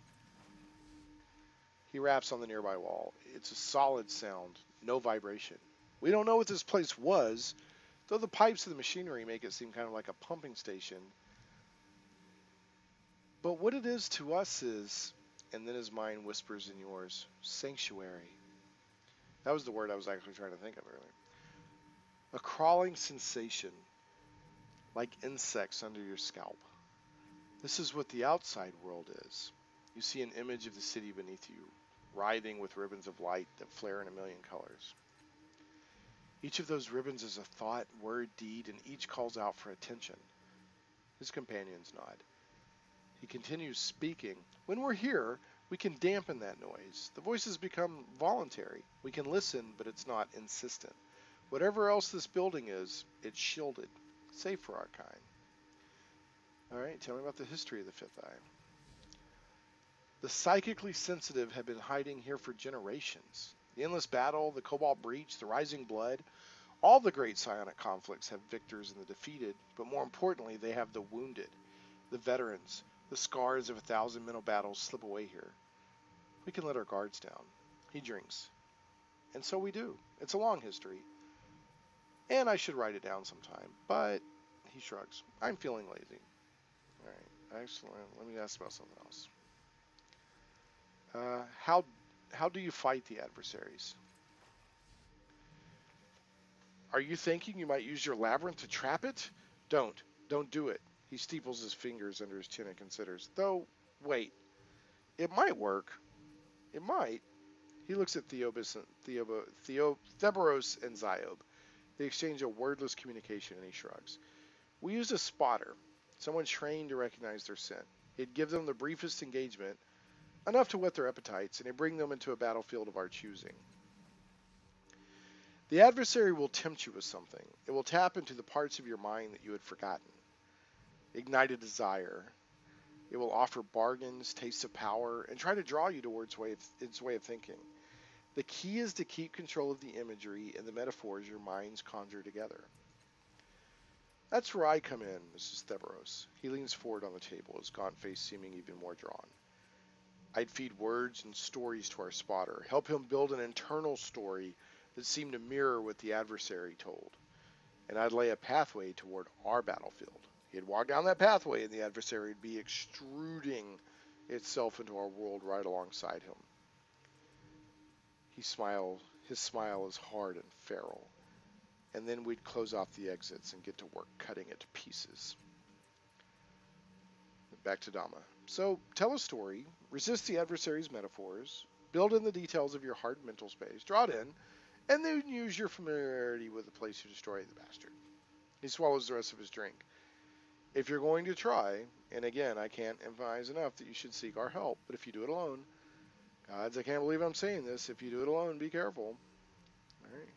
He raps on the nearby wall. It's a solid sound, no vibration. We don't know what this place was, though the pipes of the machinery make it seem kind of like a pumping station. But what it is to us is, and then his mind whispers in yours, sanctuary. That was the word I was actually trying to think of earlier. A crawling sensation, like insects under your scalp. This is what the outside world is. You see an image of the city beneath you, writhing with ribbons of light that flare in a million colors. Each of those ribbons is a thought, word, deed, and each calls out for attention. His companions nod. He continues speaking. When we're here, we can dampen that noise. The voices become voluntary. We can listen, but it's not insistent. Whatever else this building is, it's shielded, safe for our kind. All right, tell me about the history of the Fifth Eye. The psychically sensitive have been hiding here for generations. The endless battle, the Cobalt Breach, the rising blood, all the great psionic conflicts have victors and the defeated, but more importantly, they have the wounded, the veterans. The scars of 1,000 mental battles slip away here. We can let our guards down. He drinks. And so we do. It's a long history. And I should write it down sometime. But he shrugs. I'm feeling lazy. Alright. Excellent. Let me ask about something else. How do you fight the adversaries? Are you thinking you might use your labyrinth to trap it? Don't. Don't do it. He steeples his fingers under his chin and considers. Though, wait. It might work. It might. He looks at Theberos and Ziob. They exchange a wordless communication and he shrugs. We used a spotter, someone trained to recognize their scent. He'd give them the briefest engagement, enough to whet their appetites, and he'd bring them into a battlefield of our choosing. The adversary will tempt you with something. It will tap into the parts of your mind that you had forgotten. Ignite a desire. It will offer bargains, tastes of power, and try to draw you towards its way of thinking. The key is to keep control of the imagery and the metaphors your minds conjure together. That's where I come in, Mrs. Theberos. He leans forward on the table, his gaunt face seeming even more drawn. I'd feed words and stories to our spotter, help him build an internal story that seemed to mirror what the adversary told. And I'd lay a pathway toward our battlefield. He'd walk down that pathway and the adversary would be extruding itself into our world right alongside him. His smile is hard and feral. And then we'd close off the exits and get to work cutting it to pieces. Back to Dama. So, tell a story, resist the adversary's metaphors, build in the details of your hard mental space, draw it in, and then use your familiarity with the place to destroy the bastard. He swallows the rest of his drink. If you're going to try, and again, I can't emphasize enough that you should seek our help, but if you do it alone, gods, I can't believe I'm saying this, if you do it alone, be careful. Alright.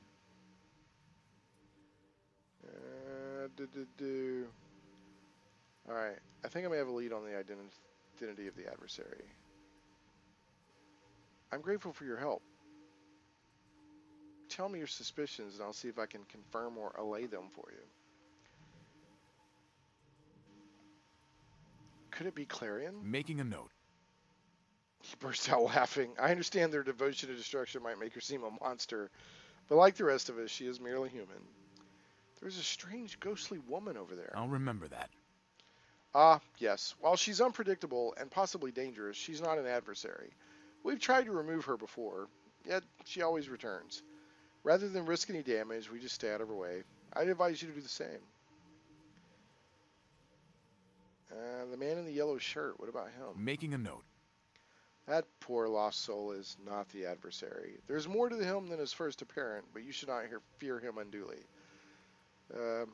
Alright, I think I may have a lead on the identity of the adversary. I'm grateful for your help. Tell me your suspicions and I'll see if I can confirm or allay them for you. Could it be Clarion? Making a note. He bursts out laughing. I understand their devotion to destruction might make her seem a monster, but like the rest of us, she is merely human. There's a strange, ghostly woman over there. I'll remember that. Ah, yes. While she's unpredictable and possibly dangerous, she's not an adversary. We've tried to remove her before, yet she always returns. Rather than risk any damage, we just stay out of her way. I'd advise you to do the same. The man in the yellow shirt, what about him? Making a note. That poor lost soul is not the adversary. There's more to him than his first apparent, but you should not fear him unduly. The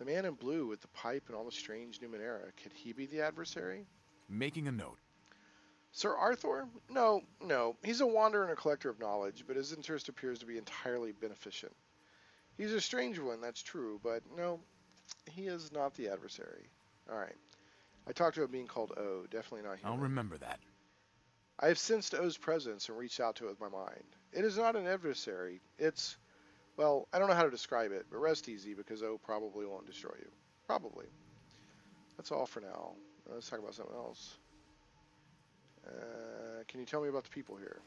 man in blue with the pipe and all the strange Numenera, could he be the adversary? Making a note. Sir Arthur? No. He's a wanderer and a collector of knowledge, but his interest appears to be entirely beneficent. He's a strange one, that's true, but no, he is not the adversary. Alright. I talked to a being called O, definitely not human. I'll remember that. I have sensed O's presence and reached out to it with my mind. It is not an adversary. It's, well, I don't know how to describe it, but rest easy because O probably won't destroy you. Probably. That's all for now. Let's talk about something else. Can you tell me about the people here?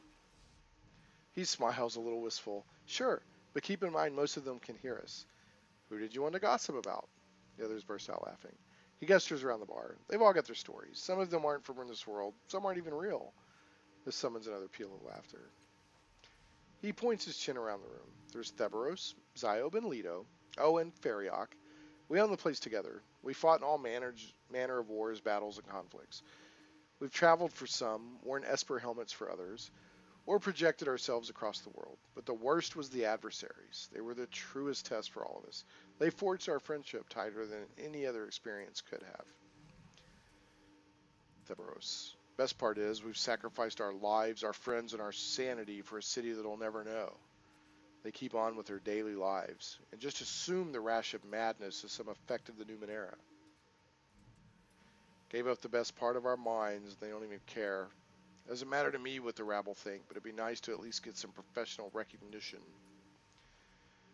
He smiles a little wistful. Sure, but keep in mind most of them can hear us. Who did you want to gossip about? The others burst out laughing. He gestures around the bar. They've all got their stories. Some of them aren't from this world. Some aren't even real. This summons another peal of laughter. He points his chin around the room. There's Theberos, Ziob, and Leto. Oh, and Feriok. We own the place together. We fought in all manner of wars, battles, and conflicts. We've traveled for some, worn Esper helmets for others, or projected ourselves across the world. But the worst was the adversaries. They were the truest test for all of us. They forged our friendship tighter than any other experience could have. Theberos. Best part is, we've sacrificed our lives, our friends, and our sanity for a city that'll never know. They keep on with their daily lives, and just assume the rash of madness is some effect of the Numenera. Gave up the best part of our minds, they don't even care. Doesn't matter to me what the rabble think, but it'd be nice to at least get some professional recognition.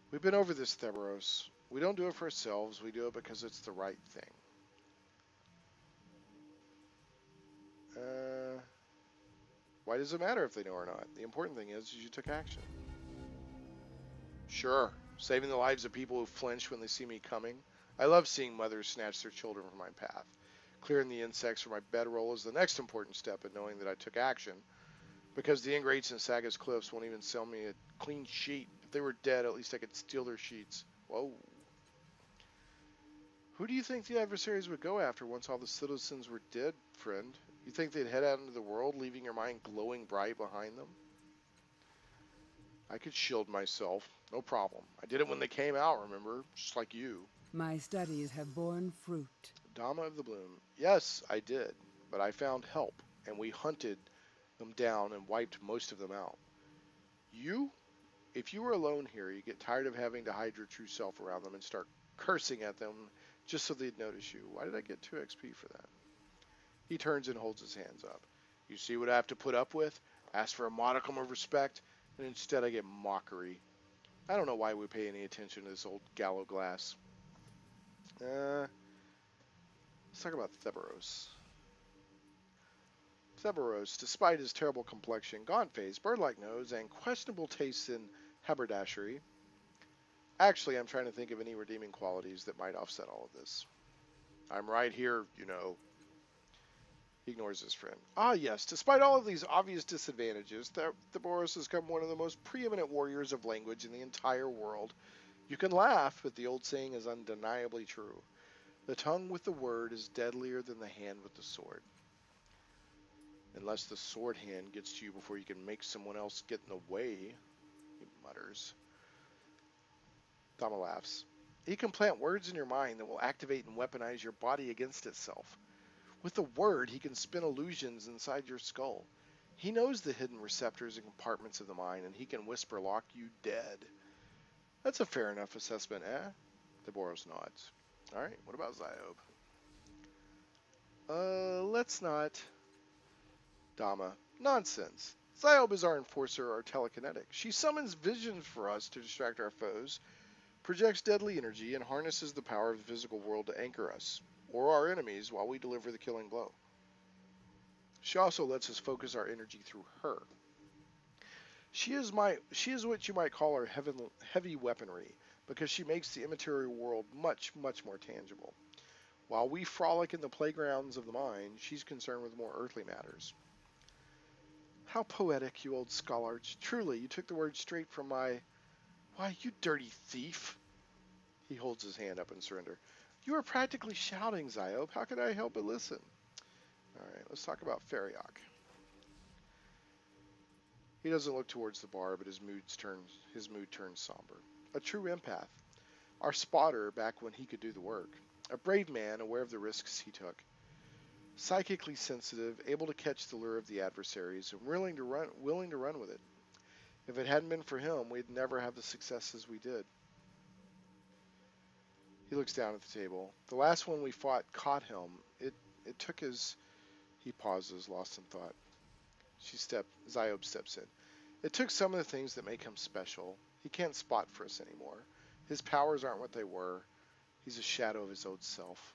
We've been over this, Theberos. We don't do it for ourselves, we do it because it's the right thing. Why does it matter if they know or not? The important thing is you took action. Sure, saving the lives of people who flinch when they see me coming. I love seeing mothers snatch their children from my path. Clearing the insects from my bedroll is the next important step in knowing that I took action, because the ingrates in Saga's Cliffs won't even sell me a clean sheet. If they were dead, at least I could steal their sheets. Whoa. Who do you think the adversaries would go after once all the citizens were dead, friend? You think they'd head out into the world, leaving your mind glowing bright behind them? I could shield myself, no problem. I did it when they came out, remember? Just like you. My studies have borne fruit. Dama of the Bloom. Yes, I did, but I found help, and we hunted them down and wiped most of them out. You? If you were alone here, you get tired of having to hide your true self around them and start cursing at them just so they'd notice you. Why did I get 2 XP for that? He turns and holds his hands up. You see what I have to put up with? Ask for a modicum of respect, and instead I get mockery. I don't know why we pay any attention to this old gallow glass. Let's talk about Theberos. Theberos, despite his terrible complexion, gaunt face, bird-like nose, and questionable tastes in haberdashery. Actually, I'm trying to think of any redeeming qualities that might offset all of this. I'm right here, you know. He ignores his friend. Ah, yes, despite all of these obvious disadvantages, Theberos has become one of the most preeminent warriors of language in the entire world. You can laugh, but the old saying is undeniably true. The tongue with the word is deadlier than the hand with the sword. Unless the sword hand gets to you before you can make someone else get in the way, he mutters. Dama laughs. He can plant words in your mind that will activate and weaponize your body against itself. With a word, he can spin illusions inside your skull. He knows the hidden receptors and compartments of the mind, and he can whisper lock you dead. That's a fair enough assessment, eh? Theberos nods. Alright, what about Ziob? Let's not. Dama. Nonsense. Ziob is our enforcer, our telekinetic. She summons visions for us to distract our foes, projects deadly energy, and harnesses the power of the physical world to anchor us, or our enemies, while we deliver the killing blow. She also lets us focus our energy through her. She is what you might call our heavy weaponry, because she makes the immaterial world much, much more tangible. While we frolic in the playgrounds of the mind, she's concerned with more earthly matters. How poetic, you old scholars. Truly, you took the words straight from my... Why, you dirty thief! He holds his hand up in surrender. You are practically shouting, Ziob. How could I help but listen? Alright, let's talk about Feriok. He doesn't look towards the bar, but his mood turns somber. A true empath. Our spotter back when he could do the work. A brave man, aware of the risks he took. Psychically sensitive, able to catch the lure of the adversaries, and willing to run with it. If it hadn't been for him, we'd never have the successes we did. He looks down at the table. The last one we fought caught him. It took his... He pauses, lost in thought. Ziob steps in. It took some of the things that make him special. He can't spot for us anymore. His powers aren't what they were. He's a shadow of his old self.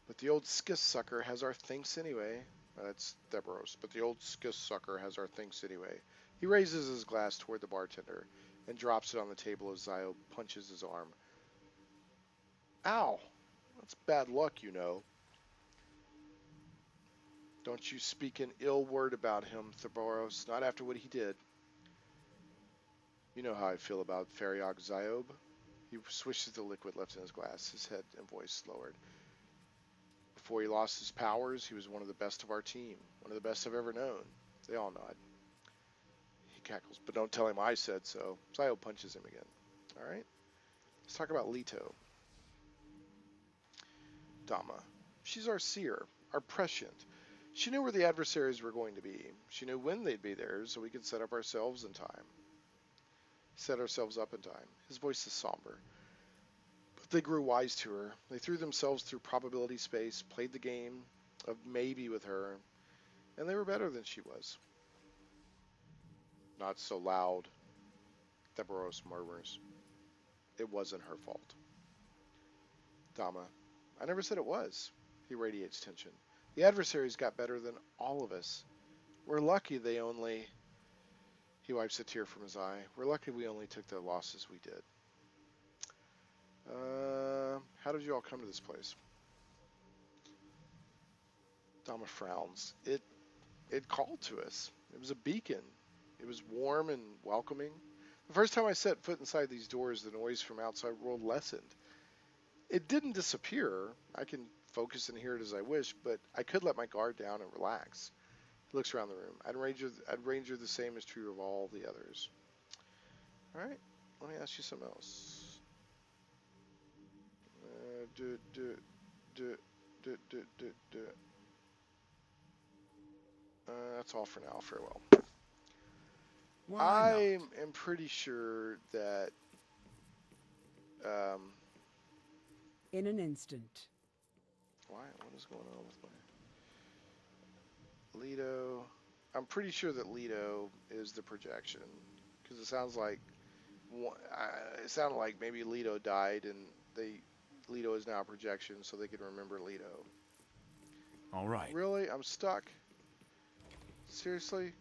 But the old skiss sucker has our thinks anyway. That's Theberos. But the old skiss sucker has our thinks anyway. He raises his glass toward the bartender and drops it on the table as Ziob punches his arm. Ow! That's bad luck, you know. Don't you speak an ill word about him, Theberos, not after what he did. You know how I feel about Feriok, Ziob. He swishes the liquid left in his glass, his head and voice lowered. Before he lost his powers, he was one of the best of our team, one of the best I've ever known. They all nod. He cackles, but don't tell him I said so. Ziob punches him again. Alright? Let's talk about Leto. Dama. She's our seer, our prescient. She knew where the adversaries were going to be. She knew when they'd be there, so we could set ourselves up in time. His voice is somber. But they grew wise to her. They threw themselves through probability space, played the game of maybe with her, and they were better than she was. Not so loud, Theberos murmurs. It wasn't her fault. Dama. I never said it was. He radiates tension. The adversaries got better than all of us. We're lucky they only... He wipes a tear from his eye. We're lucky we only took the losses we did. How did you all come to this place? Dama frowns. It called to us. It was a beacon. It was warm and welcoming. The first time I set foot inside these doors, the noise from outside world lessened. It didn't disappear. I can focus and hear it as I wish, but I could let my guard down and relax. He looks around the room. I'd ranger the same is true of all the others. All right, let me ask you something else. Do, do, do, do, do, do, do. That's all for now. Farewell. Why I not? am pretty sure that In an instant. what is going on with my Leto? I'm pretty sure that Leto is the projection because it sounds like it sounded like maybe Leto died and Leto is now a projection so they can remember Leto. All right. Really? I'm stuck. Seriously?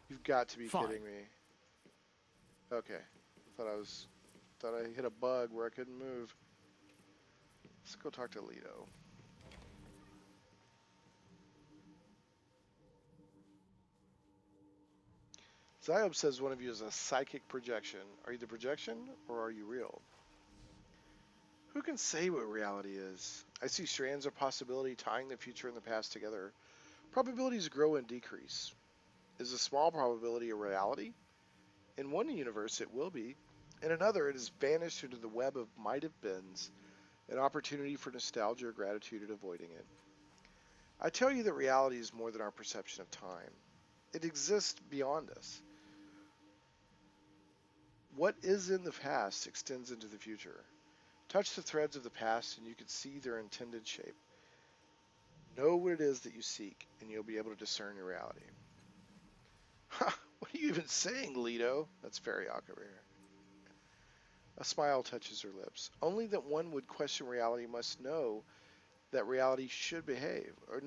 You've got to be Fine. kidding me. Okay. Thought I hit a bug where I couldn't move. Let's go talk to Leto. Ziob says one of you is a psychic projection. Are you the projection or are you real? Who can say what reality is? I see strands of possibility tying the future and the past together. Probabilities grow and decrease. Is a small probability a reality? In one universe it will be. In another it has vanished into the web of might have beens, an opportunity for nostalgia or gratitude at avoiding it. I tell you that reality is more than our perception of time. It exists beyond us. What is in the past extends into the future. Touch the threads of the past and you can see their intended shape. Know what it is that you seek, and you'll be able to discern your reality. Ha! What are you even saying, Leto? That's Fariok over here. A smile touches her lips. Only that one would question reality must know that reality should behave, or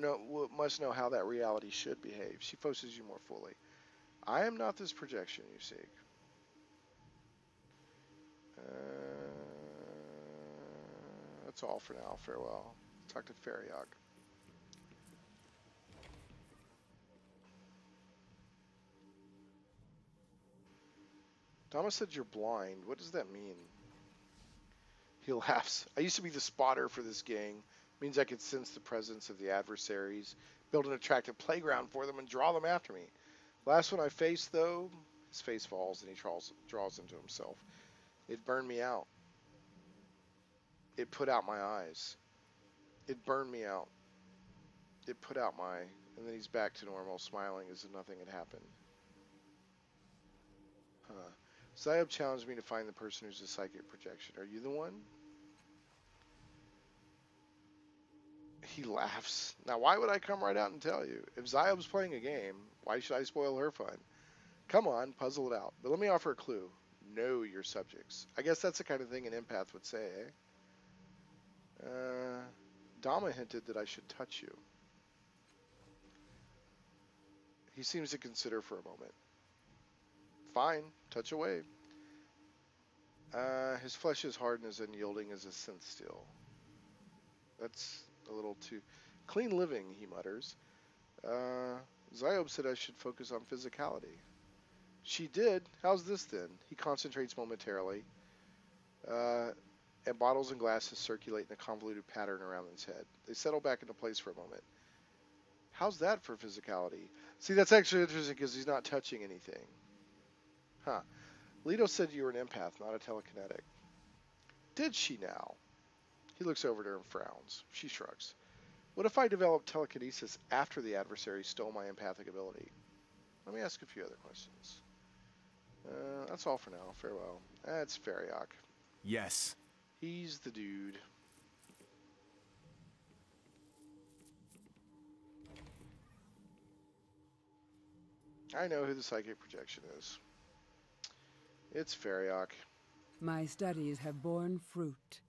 must know how that reality should behave. She focuses you more fully. I am not this projection you seek. That's all for now. Farewell. Talk to Fariok. Thomas said you're blind. What does that mean? He laughs. I used to be the spotter for this gang. It means I could sense the presence of the adversaries, build an attractive playground for them, and draw them after me. Last one I faced, though, his face falls and he draws into himself. It burned me out. It put out my eyes. It burned me out. It put out my... And then he's back to normal, smiling as if nothing had happened. Huh. Ziob challenged me to find the person who's a psychic projection. Are you the one? He laughs. Now, why would I come right out and tell you? If Ziob's playing a game, why should I spoil her fun? Come on, puzzle it out. But let me offer a clue. Know your subjects. I guess that's the kind of thing an empath would say, eh? Dama hinted that I should touch you. He seems to consider for a moment. Fine, touch away. His flesh is hard and as unyielding as a synth steel. That's a little too... Clean living, he mutters. Ziob said I should focus on physicality. She did. How's this then? He concentrates momentarily. And bottles and glasses circulate in a convoluted pattern around his head. They settle back into place for a moment. How's that for physicality? See, that's actually interesting because he's not touching anything. Huh. Leto said you were an empath, not a telekinetic. Did she now? He looks over at her and frowns. She shrugs. What if I developed telekinesis after the adversary stole my empathic ability? Let me ask a few other questions. That's all for now. Farewell. That's Fariok. Yes. He's the dude. I know who the psychic projection is. It's Fariok. My studies have borne fruit.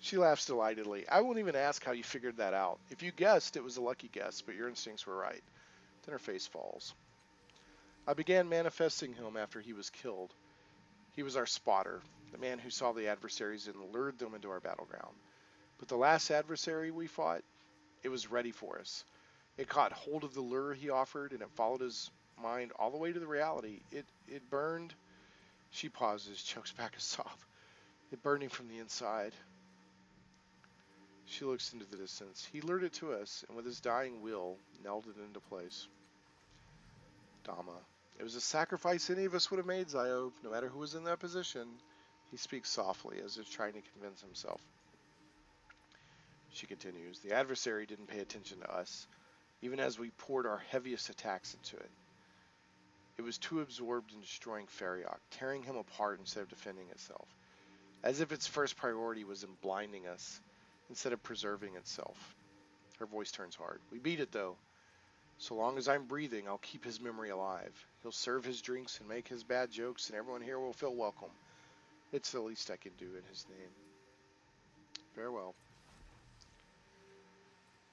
She laughs delightedly. I won't even ask how you figured that out. If you guessed, it was a lucky guess, but your instincts were right. Then her face falls. I began manifesting him after he was killed. He was our spotter, the man who saw the adversaries and lured them into our battleground. But the last adversary we fought, it was ready for us. It caught hold of the lure he offered, and it followed his mind all the way to the reality. It burned. She pauses, chokes back a sob. It burned him from the inside. She looks into the distance. He lured it to us, and with his dying will, nailed it into place. Dama. It was a sacrifice any of us would have made, Zio, no matter who was in that position. He speaks softly, as if trying to convince himself. She continues. The adversary didn't pay attention to us, even as we poured our heaviest attacks into it. It was too absorbed in destroying Feriok, tearing him apart instead of defending itself, as if its first priority was in blinding us instead of preserving itself. Her voice turns hard. We beat it, though. So long as I'm breathing, I'll keep his memory alive. He'll serve his drinks and make his bad jokes, and everyone here will feel welcome. It's the least I can do in his name. Farewell.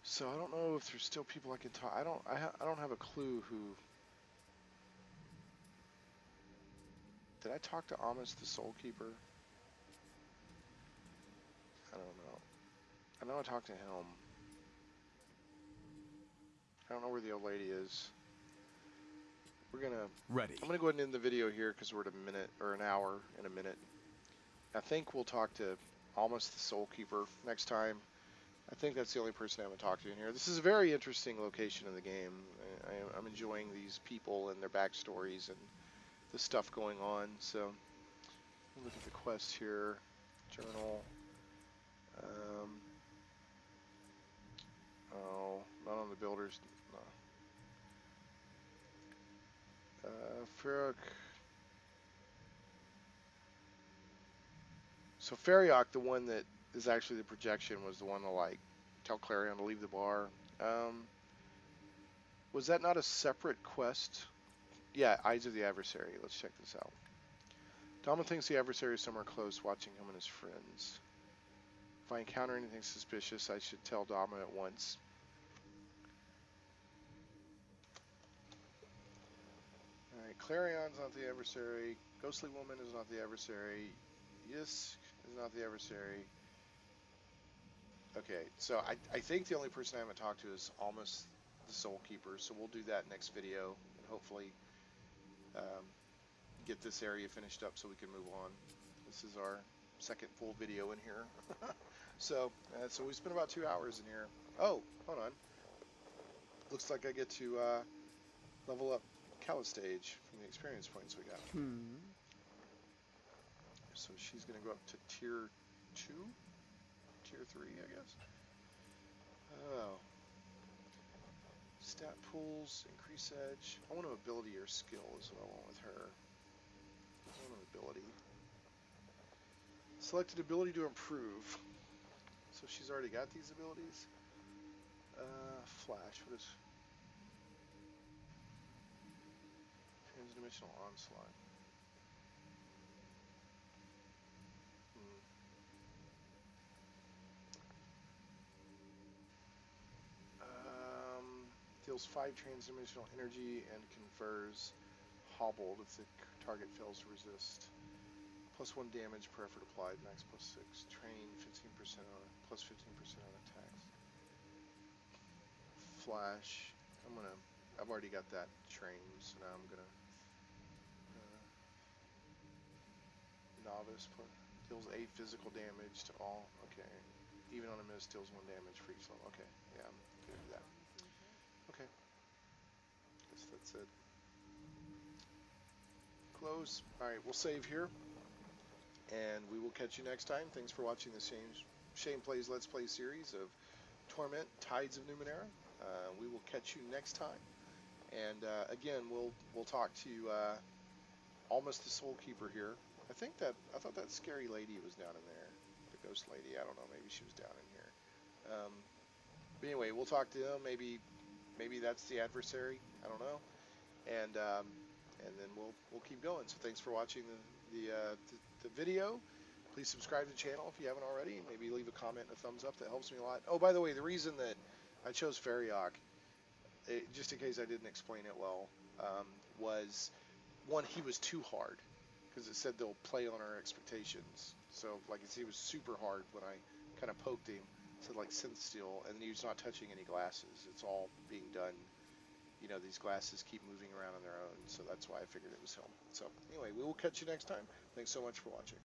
So I don't know if there's still people I can talk. I don't have a clue who. Did I talk to Amos the Soul Keeper? I don't know. I know I talked to him. I don't know where the old lady is. I'm gonna go ahead and end the video here because we're at a minute or an hour in a minute. I think we'll talk to Amos the Soul Keeper next time. I think that's the only person I haven't talked to in here. This is a very interesting location in the game. I'm enjoying these people and their backstories and the stuff going on. So, look at the quest here. Journal. Oh, not on the builders. No. Feriok. So Feriok, the one that is actually the projection, was the one to like tell Clarion to leave the bar. Was that not a separate quest? Yeah, Eyes of the Adversary. Let's check this out. Dama thinks the adversary is somewhere close, watching him and his friends. If I encounter anything suspicious, I should tell Dama at once. Alright, Clarion's not the adversary. Ghostly Woman is not the adversary. Yisk is not the adversary. Okay, so I think the only person I haven't talked to is almost the Soul Keeper, so we'll do that next video, and hopefully get this area finished up so we can move on. This is our second full video in here. So we spent about 2 hours in here. Oh, hold on. Looks like I get to level up Callistage from the experience points we got. So she's going to go up to tier 2? Tier 3, I guess. Oh. Stat pools, increase edge. I want an ability or skill is what I want with her. I want an ability. Selected ability to improve. So she's already got these abilities. Flash, what is... Transdimensional onslaught. Deals 5 transdimensional energy and confers hobbled if the target fails to resist. +1 damage per effort applied, max +6. Train 15% on +15% on attacks. Flash. I've already got that trained, so now I'm gonna novice deals 8 physical damage to all. Okay. Even on a miss, deals 1 damage for each level. Okay, yeah, I'm gonna do that. Okay. Guess that's it. Close. Alright, we'll save here. And we will catch you next time. Thanks for watching the Shane Plays Let's Play series of Torment, Tides of Numenera. We will catch you next time. And again, we'll talk to almost the Soul Keeper here. I thought that scary lady was down in there. The ghost lady. I don't know. Maybe she was down in here. But anyway, we'll talk to him. Maybe that's the adversary. I don't know. And then we'll keep going. So thanks for watching the video. Please subscribe to the channel if you haven't already. Maybe leave a comment and a thumbs up. That helps me a lot. Oh, by the way, the reason that I chose Feriok, just in case I didn't explain it well, was one, he was too hard. because it said they'll play on our expectations. So like he was super hard when I kind of poked him. Said like synth steel, and he was not touching any glasses. It's all being done. You know, these glasses keep moving around on their own, so that's why I figured it was him. So anyway, we will catch you next time. Thanks so much for watching.